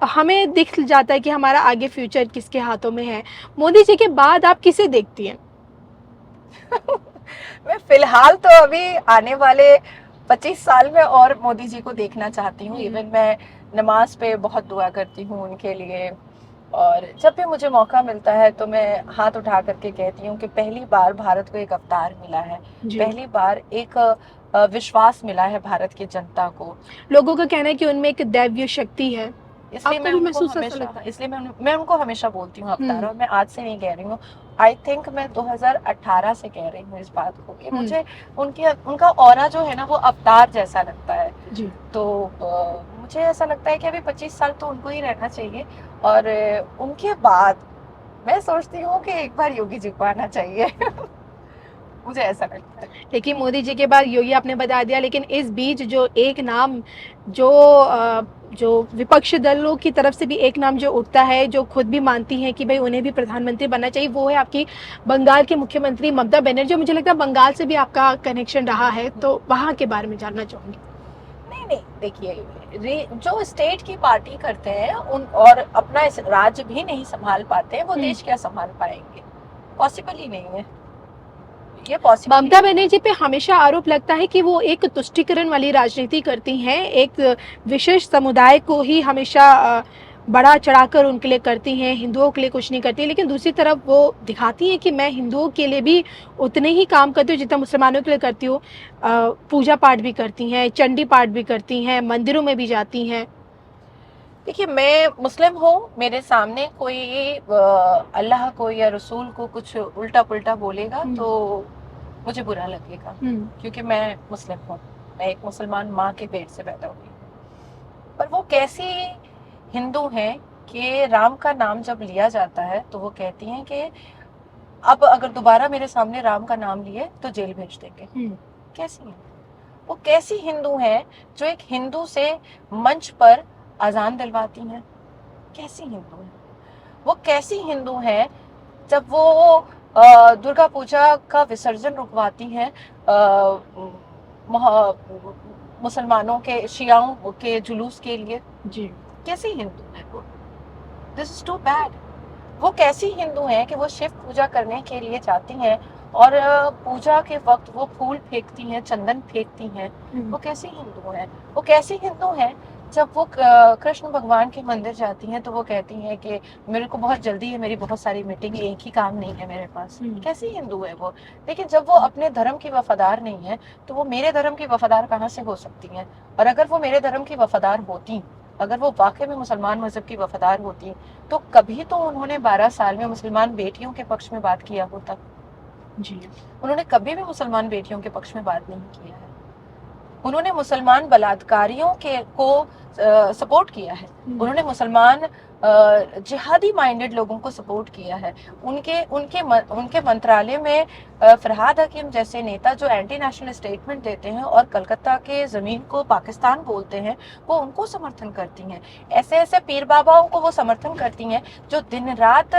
हमें दिख जाता है कि हमारा आगे फ्यूचर किसके हाथों में है। मोदी जी के बाद आप किसे देखती हैं? मैं फिलहाल तो अभी आने वाले 25 साल में और मोदी जी को देखना चाहती हूँ। इवन मैं नमाज पे बहुत दुआ करती हूँ उनके लिए। और जब भी मुझे मौका मिलता है तो मैं हाथ उठा करके कहती हूँ कि पहली बार भारत को एक अवतार मिला है, जी। पहली बार एक विश्वास मिला है भारत की जनता को। लोगों का कहना है कि उनमें एक दैवीय शक्ति है, इसलिए आपको मैं भी उनको महसूस ऐसा हमेशा लगता है? इसलिए मैं उनको हमेशा बोलती हूँ अवतार, और मैं आज से नहीं कह रही हूँ। आई थिंक मैं 2018 से कह रही हूँ इस बात को कि मुझे उनका ऑरा जो है ना वो अवतार जैसा लगता है। जी। तो मुझे ऐसा लगता है कि अभी 25 साल तो उनको ही रहना चाहिए, और उनके बाद मैं सोचती हूँ कि एक बार योगी जी को आना चाहिए। मुझे ऐसा लगता है। लेकिन मोदी जी के बाद योगी आपने बता दिया, लेकिन इस बीच जो एक नाम जो विपक्ष दलों की तरफ से भी एक नाम जो उठता है, जो खुद भी मानती हैं कि भाई उन्हें भी प्रधानमंत्री बनना चाहिए, वो है आपकी बंगाल की मुख्यमंत्री ममता बनर्जी। मुझे लगता है बंगाल से भी आपका कनेक्शन रहा है, तो वहाँ के बारे में जानना चाहूँगी। नहीं नहीं, देखिए जो स्टेट की पार्टी करते हैं उन और अपना इस राज्य भी नहीं संभाल पाते हैं, वो देश क्या संभाल पाएंगे? पॉसिबल ही नहीं है, ये पॉसिबल। ममता बनर्जी पे हमेशा आरोप लगता है कि वो एक तुष्टीकरण वाली राजनीति करती हैं, एक विशेष समुदाय को ही हमेशा बड़ा चढ़ाकर उनके लिए करती हैं, हिंदुओं के लिए कुछ नहीं करती। लेकिन दूसरी तरफ वो दिखाती हैं कि मैं हिंदुओं के लिए भी उतने ही काम करती हूँ जितना मुसलमानों के लिए करती हूँ। पूजा पाठ भी करती हैं, चंडी पाठ भी करती हैं, मंदिरों में भी जाती हैं। देखिए, मैं मुस्लिम हूँ, मेरे सामने कोई अल्लाह को या रसूल को कुछ उल्टा पुल्टा बोलेगा तो मुझे बुरा लगेगा, क्योंकि मैं मुस्लिम हूँ, मैं एक मुसलमान माँ के पेट से पैदा हुई। पर वो कैसी हिंदू हैं कि राम का नाम जब लिया जाता है तो वो कहती हैं कि अब अगर दोबारा मेरे सामने राम का नाम लिए तो जेल भेज देंगे। कैसी है वो? कैसी हिंदू है जो एक हिंदू से मंच पर अजान दिलवाती हैं? कैसी हिंदू है वो? कैसी हिंदू है जब वो दुर्गा पूजा का विसर्जन रुकवाती हैं मुसलमानों के, शियाओं के जुलूस के लिए? जी। कैसी हिंदू है वो? This is too bad. वो कैसी हिंदू है कि वो शिव पूजा करने के लिए जाती हैं और पूजा के वक्त वो फूल फेंकती हैं, चंदन फेंकती हैं? वो कैसी हिंदू है? वो कैसी हिंदू है जब वो कृष्ण भगवान के मंदिर जाती हैं तो वो कहती हैं कि मेरे को बहुत जल्दी है, मेरी बहुत सारी मीटिंग, एक ही काम नहीं है मेरे पास? कैसी हिंदू है वो? लेकिन जब वो अपने धर्म की वफादार नहीं है तो वो मेरे धर्म की वफादार कहाँ से हो सकती हैं? और अगर वो मेरे धर्म की वफादार होती, अगर वो वाकई में मुसलमान मजहब की वफादार होती, तो कभी तो उन्होंने 12 साल में मुसलमान बेटियों के पक्ष में बात किया होता। जी। उन्होंने कभी भी मुसलमान बेटियों के पक्ष में बात नहीं किया है। उन्होंने मुसलमान बलात्कारियों के को सपोर्ट किया है। उन्होंने मुसलमान जिहादी माइंडेड लोगों को सपोर्ट किया है। उनके मंत्रालय में फरहाद हकीम जैसे नेता जो एंटी नेशनल स्टेटमेंट देते हैं और कलकत्ता के जमीन को पाकिस्तान बोलते हैं, वो उनको समर्थन करती हैं। ऐसे ऐसे पीर बाबाओं को वो समर्थन करती हैं जो दिन रात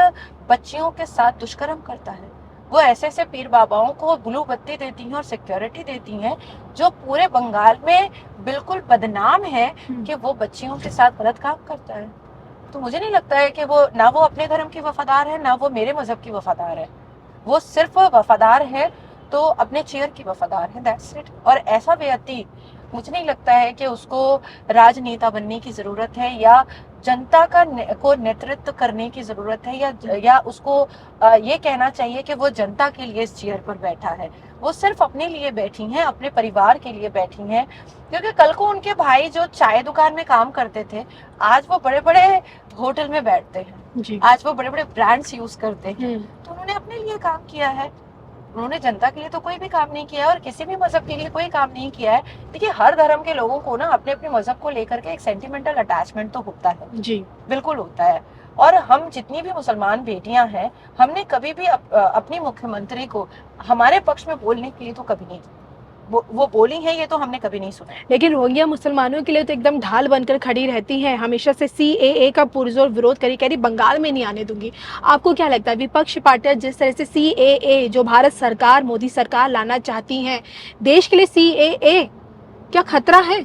बच्चियों के साथ दुष्कर्म करता है। वो ऐसे ऐसे पीर बाबाओं को ब्लू बत्ती देती हैं और सिक्योरिटी देती हैं जो पूरे बंगाल में बिल्कुल बदनाम है कि वो बच्चियों के साथ गलत काम करता है। तो मुझे नहीं लगता है कि ना वो अपने धर्म की वफादार है, ना वो मेरे मजहब की वफादार है। वो सिर्फ वफादार है तो अपने चेयर की वफादार है, दैट्स इट। और ऐसा व्यक्ति, मुझे नहीं लगता है कि उसको राजनेता बनने की जरूरत है या जनता को नेतृत्व करने की जरूरत है, या उसको ये कहना चाहिए कि वो जनता के लिए इस चेयर पर बैठा है। वो सिर्फ अपने लिए बैठी हैं, अपने परिवार के लिए बैठी हैं। क्योंकि कल को उनके भाई जो चाय दुकान में काम करते थे, आज वो बड़े बड़े होटल में बैठते हैं जी। आज वो बड़े बड़े ब्रांड्स यूज करते हैं। तो उन्होंने अपने लिए काम किया है, उन्होंने जनता के लिए तो कोई भी काम नहीं किया है और किसी भी मजहब के लिए कोई काम नहीं किया है। देखिए, हर धर्म के लोगों को ना अपने अपने मजहब को लेकर के एक सेंटिमेंटल अटैचमेंट तो होता है। जी, बिल्कुल होता है। और हम जितनी भी मुसलमान बेटियां हैं, हमने कभी भी अपनी मुख्यमंत्री को हमारे पक्ष में बोलने के लिए तो कभी नहीं, वो बोली है ये तो हमने कभी नहीं सुना। लेकिन रोहिंग्या मुसलमानों के लिए तो एकदम ढाल बनकर खड़ी रहती हैं, हमेशा से CAA का पुरजोर विरोध करी कह रही बंगाल में नहीं आने दूंगी। आपको क्या लगता है विपक्ष पार्टियां जिस तरह से CAA जो भारत सरकार, मोदी सरकार लाना चाहती हैं, देश के लिए CAA क्या खतरा है?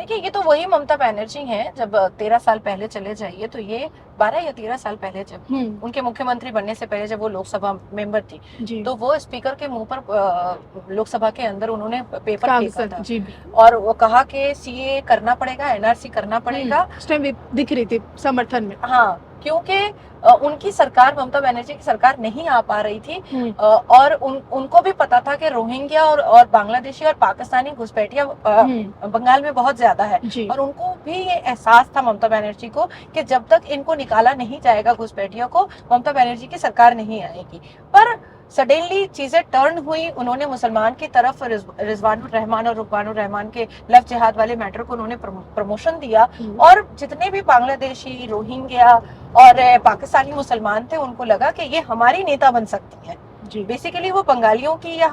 देखिए ये तो वही ममता बनर्जी हैं। जब 13 साल पहले चले जाइए तो ये 12 या 13 साल पहले जब उनके मुख्यमंत्री बनने से पहले जब वो लोकसभा मेंबर थी जी तो वो स्पीकर के मुंह पर लोकसभा के अंदर उन्होंने पेपर फेंका था जी और वो कहा कि सीए करना पड़ेगा, एनआरसी करना पड़ेगा। उस टाइम दिख रही थी समर्थन में। हाँ, क्योंकि उनकी सरकार, ममता बनर्जी की सरकार नहीं आ पा रही थी और उनको भी पता था कि रोहिंग्या और बांग्लादेशी और पाकिस्तानी घुसपैठिया बंगाल में बहुत ज्यादा है और उनको भी ये एहसास था ममता बनर्जी को कि जब तक इनको निकाला नहीं जाएगा घुसपैठियों को, ममता बनर्जी की सरकार नहीं आएगी। पर सडनली चीजें टर्न हुई, उन्होंने मुसलमान की तरफ रिजवानुर रहमान और रुकबानुर रहमान के लव जिहाद वाले मैटर को उन्होंने प्रमोशन दिया और जितने भी बांग्लादेशी, रोहिंग्या और पाकिस्तानी मुसलमान थे उनको लगा कि ये हमारी नेता बन सकती है। बेसिकली वो बंगालियों की या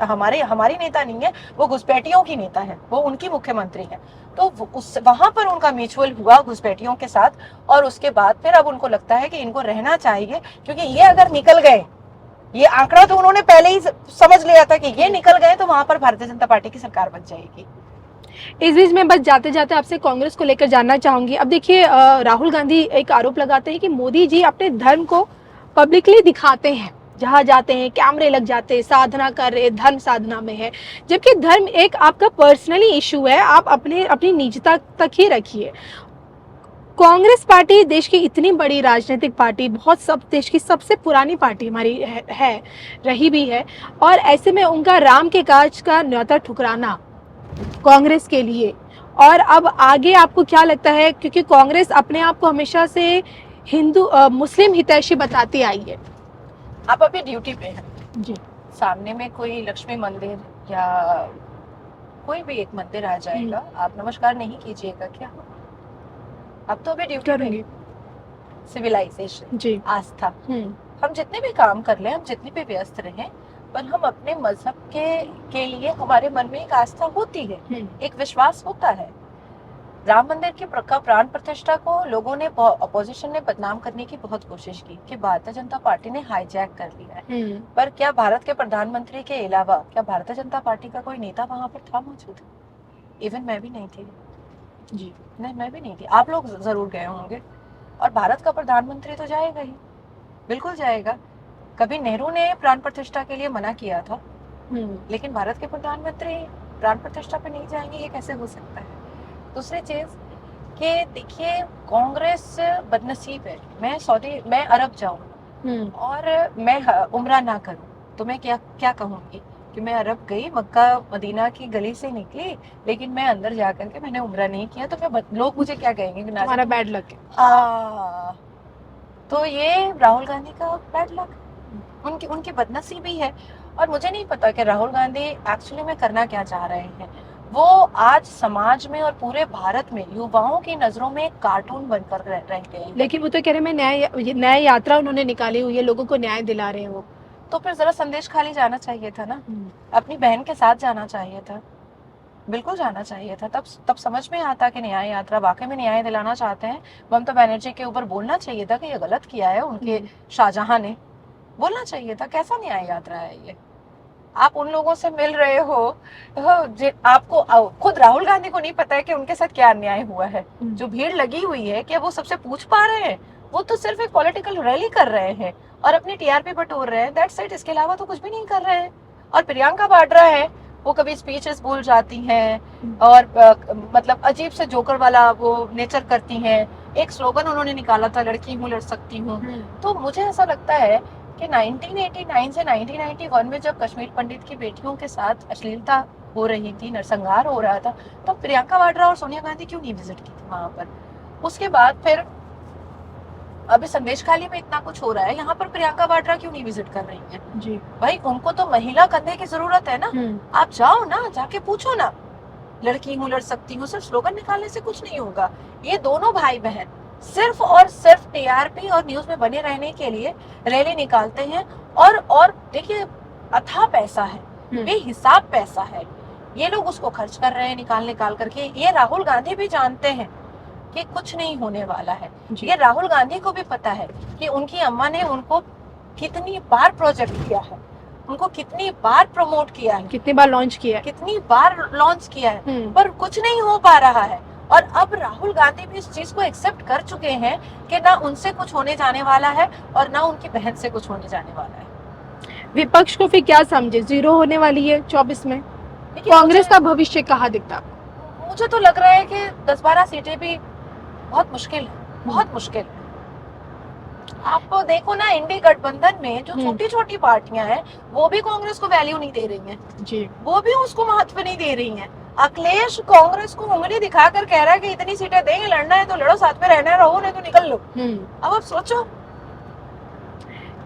हमारी नेता नहीं है, वो घुसपैठियों की नेता है, वो उनकी मुख्यमंत्री है। तो वहां पर उनका म्यूचुअल हुआ घुसपैठियों के साथ और उसके बाद फिर अब उनको लगता है कि इनको रहना चाहिए, क्योंकि ये अगर निकल गए, ये आंकड़ा तो उन्होंने पहले ही समझ लिया था कि ये निकल गए तो वहां पर भारतीय जनता पार्टी की सरकार बन जाएगी। इस बीच में बस जाते जाते आपसे कांग्रेस को लेकर जानना चाहूंगी। अब देखिए राहुल गांधी एक आरोप लगाते हैं कि मोदी जी अपने धर्म को पब्लिकली दिखाते हैं, जहां जाते हैं कैमरे लग जाते हैं, साधना कर रहे, धर्म साधना में है, जबकि धर्म एक आपका पर्सनली इशू है, आप अपनी निजता तक ही रखिए। कांग्रेस पार्टी देश की इतनी बड़ी राजनीतिक पार्टी, बहुत सब देश की सबसे पुरानी पार्टी हमारी है रही भी है, और ऐसे में उनका राम के काज का न्योता ठुकराना कांग्रेस के लिए, और अब आगे आपको क्या लगता है, क्योंकि कांग्रेस अपने आप को हमेशा से हिंदू मुस्लिम हितैषी बताती आई है। आप अभी ड्यूटी पे हैं जी, सामने में कोई लक्ष्मी मंदिर या कोई भी एक मंदिर आ जाएगा, आप नमस्कार नहीं कीजिएगा क्या? अब तो अभी ड्यूटी पे, सिविलाइजेशन, जी, आस्था, हम जितने भी काम कर ले, हम जितने भी व्यस्त रहें, पर हम अपने मजहब के लिए हमारे मन में एक आस्था होती है, एक विश्वास होता है। राम मंदिर की प्राण प्रतिष्ठा को लोगों ने, अपोजिशन ने बदनाम करने की बहुत कोशिश की कि भारतीय जनता पार्टी ने हाईजैक कर लिया है, पर क्या भारत के प्रधानमंत्री के अलावा क्या भारतीय जनता पार्टी का कोई नेता वहां पर था मौजूद? इवन मैं भी नहीं थी जी, नहीं मैं भी नहीं थी, आप लोग जरूर गए होंगे। और भारत का प्रधानमंत्री तो जाएगा ही, बिल्कुल जाएगा। कभी नेहरू ने प्राण प्रतिष्ठा के लिए मना किया था, लेकिन भारत के प्रधानमंत्री प्राण प्रतिष्ठा पे नहीं जाएंगे, ये कैसे हो सकता है? दूसरी चीज कि देखिए कांग्रेस बदनसीब है। मैं अरब जाऊं और मैं उम्रा ना करूं तो मैं क्या कहूंगी कि मैं अरब गई, मक्का मदीना की गली से निकली, लेकिन मैं अंदर जाकर के मैंने उम्रा नहीं किया, तो लोग मुझे क्या कहेंगे कि हमारा बैड लक है। तो ये राहुल गांधी का बैड लक, उनकी बदनसीबी है। और मुझे नहीं पता कि राहुल गांधी एक्चुअली में करना क्या चाह रहे हैं। वो आज समाज में और पूरे भारत में युवाओं की नजरों में एक कार्टून बनकर रह गए हैं। लेकिन वो तो कह रहे हैं न्याय यात्रा उन्होंने निकाली हुई है, लोगों को न्याय दिला रहे हैं वो। तो फिर जरा संदेश खाली जाना चाहिए था ना, अपनी बहन के साथ जाना चाहिए था, बिल्कुल जाना चाहिए था। तब समझ में आता कि न्याय यात्रा वाकई में न्याय दिलाना चाहते हैं। ममता बनर्जी के ऊपर बोलना चाहिए था कि ये गलत किया है उनके शाहजहां ने, बोलना चाहिए था। कैसा न्याय यात्रा है ये? आप उन लोगों से मिल रहे हो, आपको खुद राहुल गांधी को नहीं पता है कि उनके साथ क्या अन्याय हुआ है। जो भीड़ लगी हुई है, क्या वो सबसे पूछ पा रहे हैं? वो तो सिर्फ एक पॉलिटिकल रैली कर रहे हैं और अपनी टीआरपी बटोर रहे हैं, दैट्स इट। इसके अलावा तो कुछ भी नहीं कर रहे हैं। और प्रियंका वाड्रा है, वो कभी स्पीचेस बोल जाती हैं और मतलब अजीब से जोकर वाला वो नेचर करती हैं। एक स्लोगन उन्होंने निकाला था, लड़की हूँ लड़ सकती हूँ। तो मुझे ऐसा लगता है कि 1989 से 1991 में जब कश्मीर पंडित की बेटियों के साथ अश्लीलता हो रही थी, नरसंहार हो रहा था, तो प्रियंका वाड्रा और सोनिया गांधी क्यों नहीं विजिट की थी वहां पर? उसके बाद फिर अभी संदेश खाली में इतना कुछ हो रहा है, यहाँ पर प्रियंका वाड्रा क्यों नहीं विजिट कर रही है? जी भाई, उनको तो महिला कंधे की जरूरत है ना। आप जाओ ना, जाके पूछो ना, लड़की हूँ लड़ सकती हूँ। सिर्फ स्लोगन निकालने से कुछ नहीं होगा। ये दोनों भाई बहन सिर्फ और सिर्फ टीआरपी और न्यूज में बने रहने के लिए रैली निकालते हैं। और देखिए, अथाह पैसा है, बेहिसाब पैसा है, ये लोग उसको खर्च कर रहे हैं निकाल करके। ये राहुल गांधी भी जानते हैं कि कुछ नहीं होने वाला है। ये राहुल गांधी को भी पता है कि उनकी अम्मा ने उनको कितनी बार प्रोजेक्ट किया है। उनको कितनी बार प्रमोट किया है, कितनी बार लॉन्च किया है। कितनी बार लॉन्च किया है, हम्म, पर कुछ नहीं हो पा रहा है। और अब राहुल गांधी भी इस चीज को एक्सेप्ट कर चुके हैं कि ना उनसे कुछ होने जाने वाला है और ना उनकी बहन से कुछ होने जाने वाला है। विपक्ष को फिर क्या समझे, जीरो होने वाली है 24 में। देखिए, कांग्रेस का भविष्य कहाँ दिखता है? मुझे तो लग रहा है कि 10-12 सीटें भी बहुत मुश्किल है, बहुत मुश्किल है। आप देखो ना, इंडी गठबंधन में जो छोटी छोटी पार्टियां हैं वो भी कांग्रेस को वैल्यू नहीं दे रही हैं, जी, वो भी उसको महत्व नहीं दे रही हैं। अखिलेश कांग्रेस को उंगली दिखाकर कह रहा है कि इतनी सीटें देंगे, लड़ना है तो लड़ो, साथ में रहना है रहो, नहीं तो निकल लो। अब आप सोचो।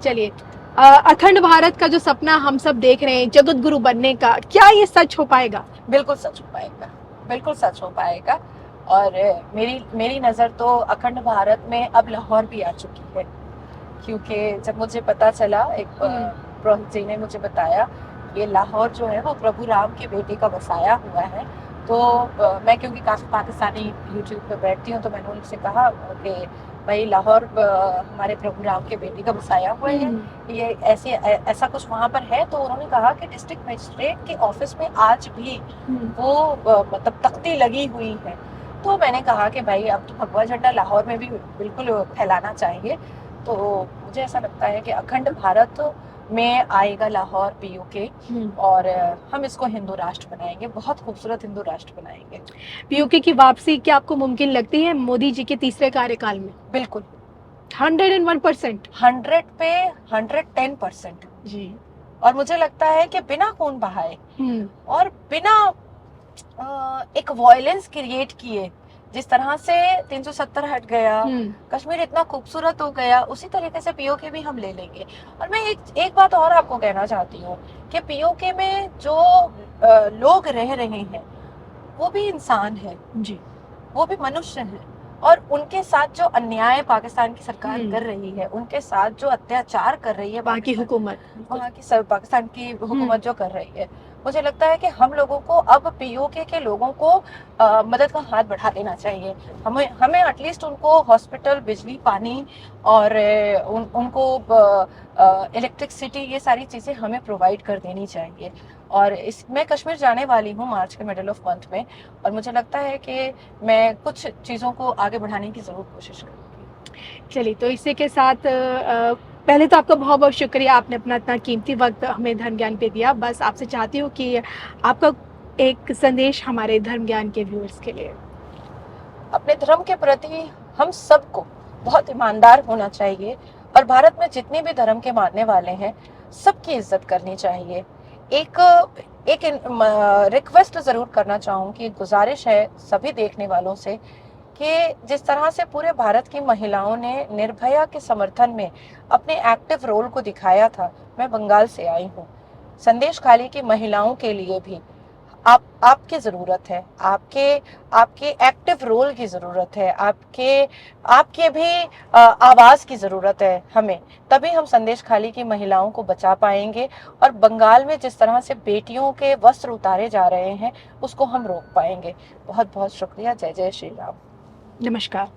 चलिए, अखंड भारत का जो सपना हम सब देख रहे हैं, जगत गुरु बनने का, क्या ये सच हो पाएगा? बिल्कुल सच हो पाएगा, बिल्कुल सच हो पाएगा। और मेरी नज़र तो अखंड भारत में अब लाहौर भी आ चुकी है, क्योंकि जब मुझे पता चला, एक पुरोहित जी ने मुझे बताया ये लाहौर जो है वो प्रभु राम के बेटे का बसाया हुआ है। तो मैं क्योंकि काफ़ी पाकिस्तानी यूट्यूब पे बैठती हूँ, तो मैंने उनसे कहा कि भाई लाहौर हमारे प्रभु राम के बेटे का बसाया हुआ है, ये ऐसा कुछ वहाँ पर है? तो उन्होंने कहा कि डिस्ट्रिक्ट मजिस्ट्रेट के ऑफिस में आज भी वो मतलब तख्ती लगी हुई है। तो मैंने कहा कि भाई अब तो भगवा झंडा लाहौर में भी बिल्कुल फैलाना चाहिए। तो मुझे ऐसा लगता है कि अखंड भारत में आएगा लाहौर पीओके, और हम इसको हिंदू राष्ट्र बनाएंगे, बहुत खूबसूरत हिंदू राष्ट्र बनाएंगे। पीओके की वापसी क्या आपको मुमकिन लगती है मोदी जी के तीसरे कार्यकाल में? बिल्कुल 101%। 100 पे 110%। जी। और मुझे लगता है कि बिना खून बहाए और बिना एक वॉयलेंस क्रिएट किए, जिस तरह से 370 हट गया, कश्मीर इतना खूबसूरत हो गया, उसी तरीके से पीओके भी हम ले लेंगे। और मैं एक बात और आपको कहना चाहती हूँ कि पीओके में जो लोग रह रहे हैं वो भी इंसान है जी, वो भी मनुष्य है, और उनके साथ जो अन्याय पाकिस्तान की सरकार कर रही है, उनके साथ जो अत्याचार कर रही है वहाँ की हुकूमत, पाकिस्तान की हुकूमत जो कर रही है, मुझे लगता है कि हम लोगों को अब पीओके के लोगों को मदद का हाथ बढ़ा देना चाहिए। हमें एटलीस्ट उनको हॉस्पिटल, बिजली, पानी और उनको इलेक्ट्रिसिटी, ये सारी चीज़ें हमें प्रोवाइड कर देनी चाहिए। और मैं कश्मीर जाने वाली हूँ मार्च के मिडिल ऑफ मंथ में, और मुझे लगता है कि मैं कुछ चीज़ों को आगे बढ़ाने की ज़रूर कोशिश करूँगी। चलिए, तो इसी के साथ पहले तो आपका बहुत बहुत शुक्रिया, आपने अपना इतना कीमती वक्त हमें धर्म ज्ञान पे दिया। बस आपसे चाहती हूँ कि आपका एक संदेश हमारे धर्म ज्ञान के व्यूअर्स के लिए। अपने धर्म के प्रति हम सबको बहुत ईमानदार होना चाहिए, और भारत में जितने भी धर्म के मानने वाले हैं सबकी इज्जत करनी चाहिए। एक रिक्वेस्ट ज़रूर करना चाहूँगी, गुजारिश है सभी देखने वालों से कि जिस तरह से पूरे भारत की महिलाओं ने निर्भया के समर्थन में अपने एक्टिव रोल को दिखाया था, मैं बंगाल से आई हूँ, संदेश खाली की महिलाओं के लिए भी आपकी ज़रूरत है, आपके एक्टिव रोल की ज़रूरत है, आपके भी आवाज़ की ज़रूरत है हमें, तभी हम संदेश खाली की महिलाओं को बचा पाएंगे, और बंगाल में जिस तरह से बेटियों के वस्त्र उतारे जा रहे हैं उसको हम रोक पाएंगे। बहुत बहुत शुक्रिया। जय जय श्री राम। नमस्कार।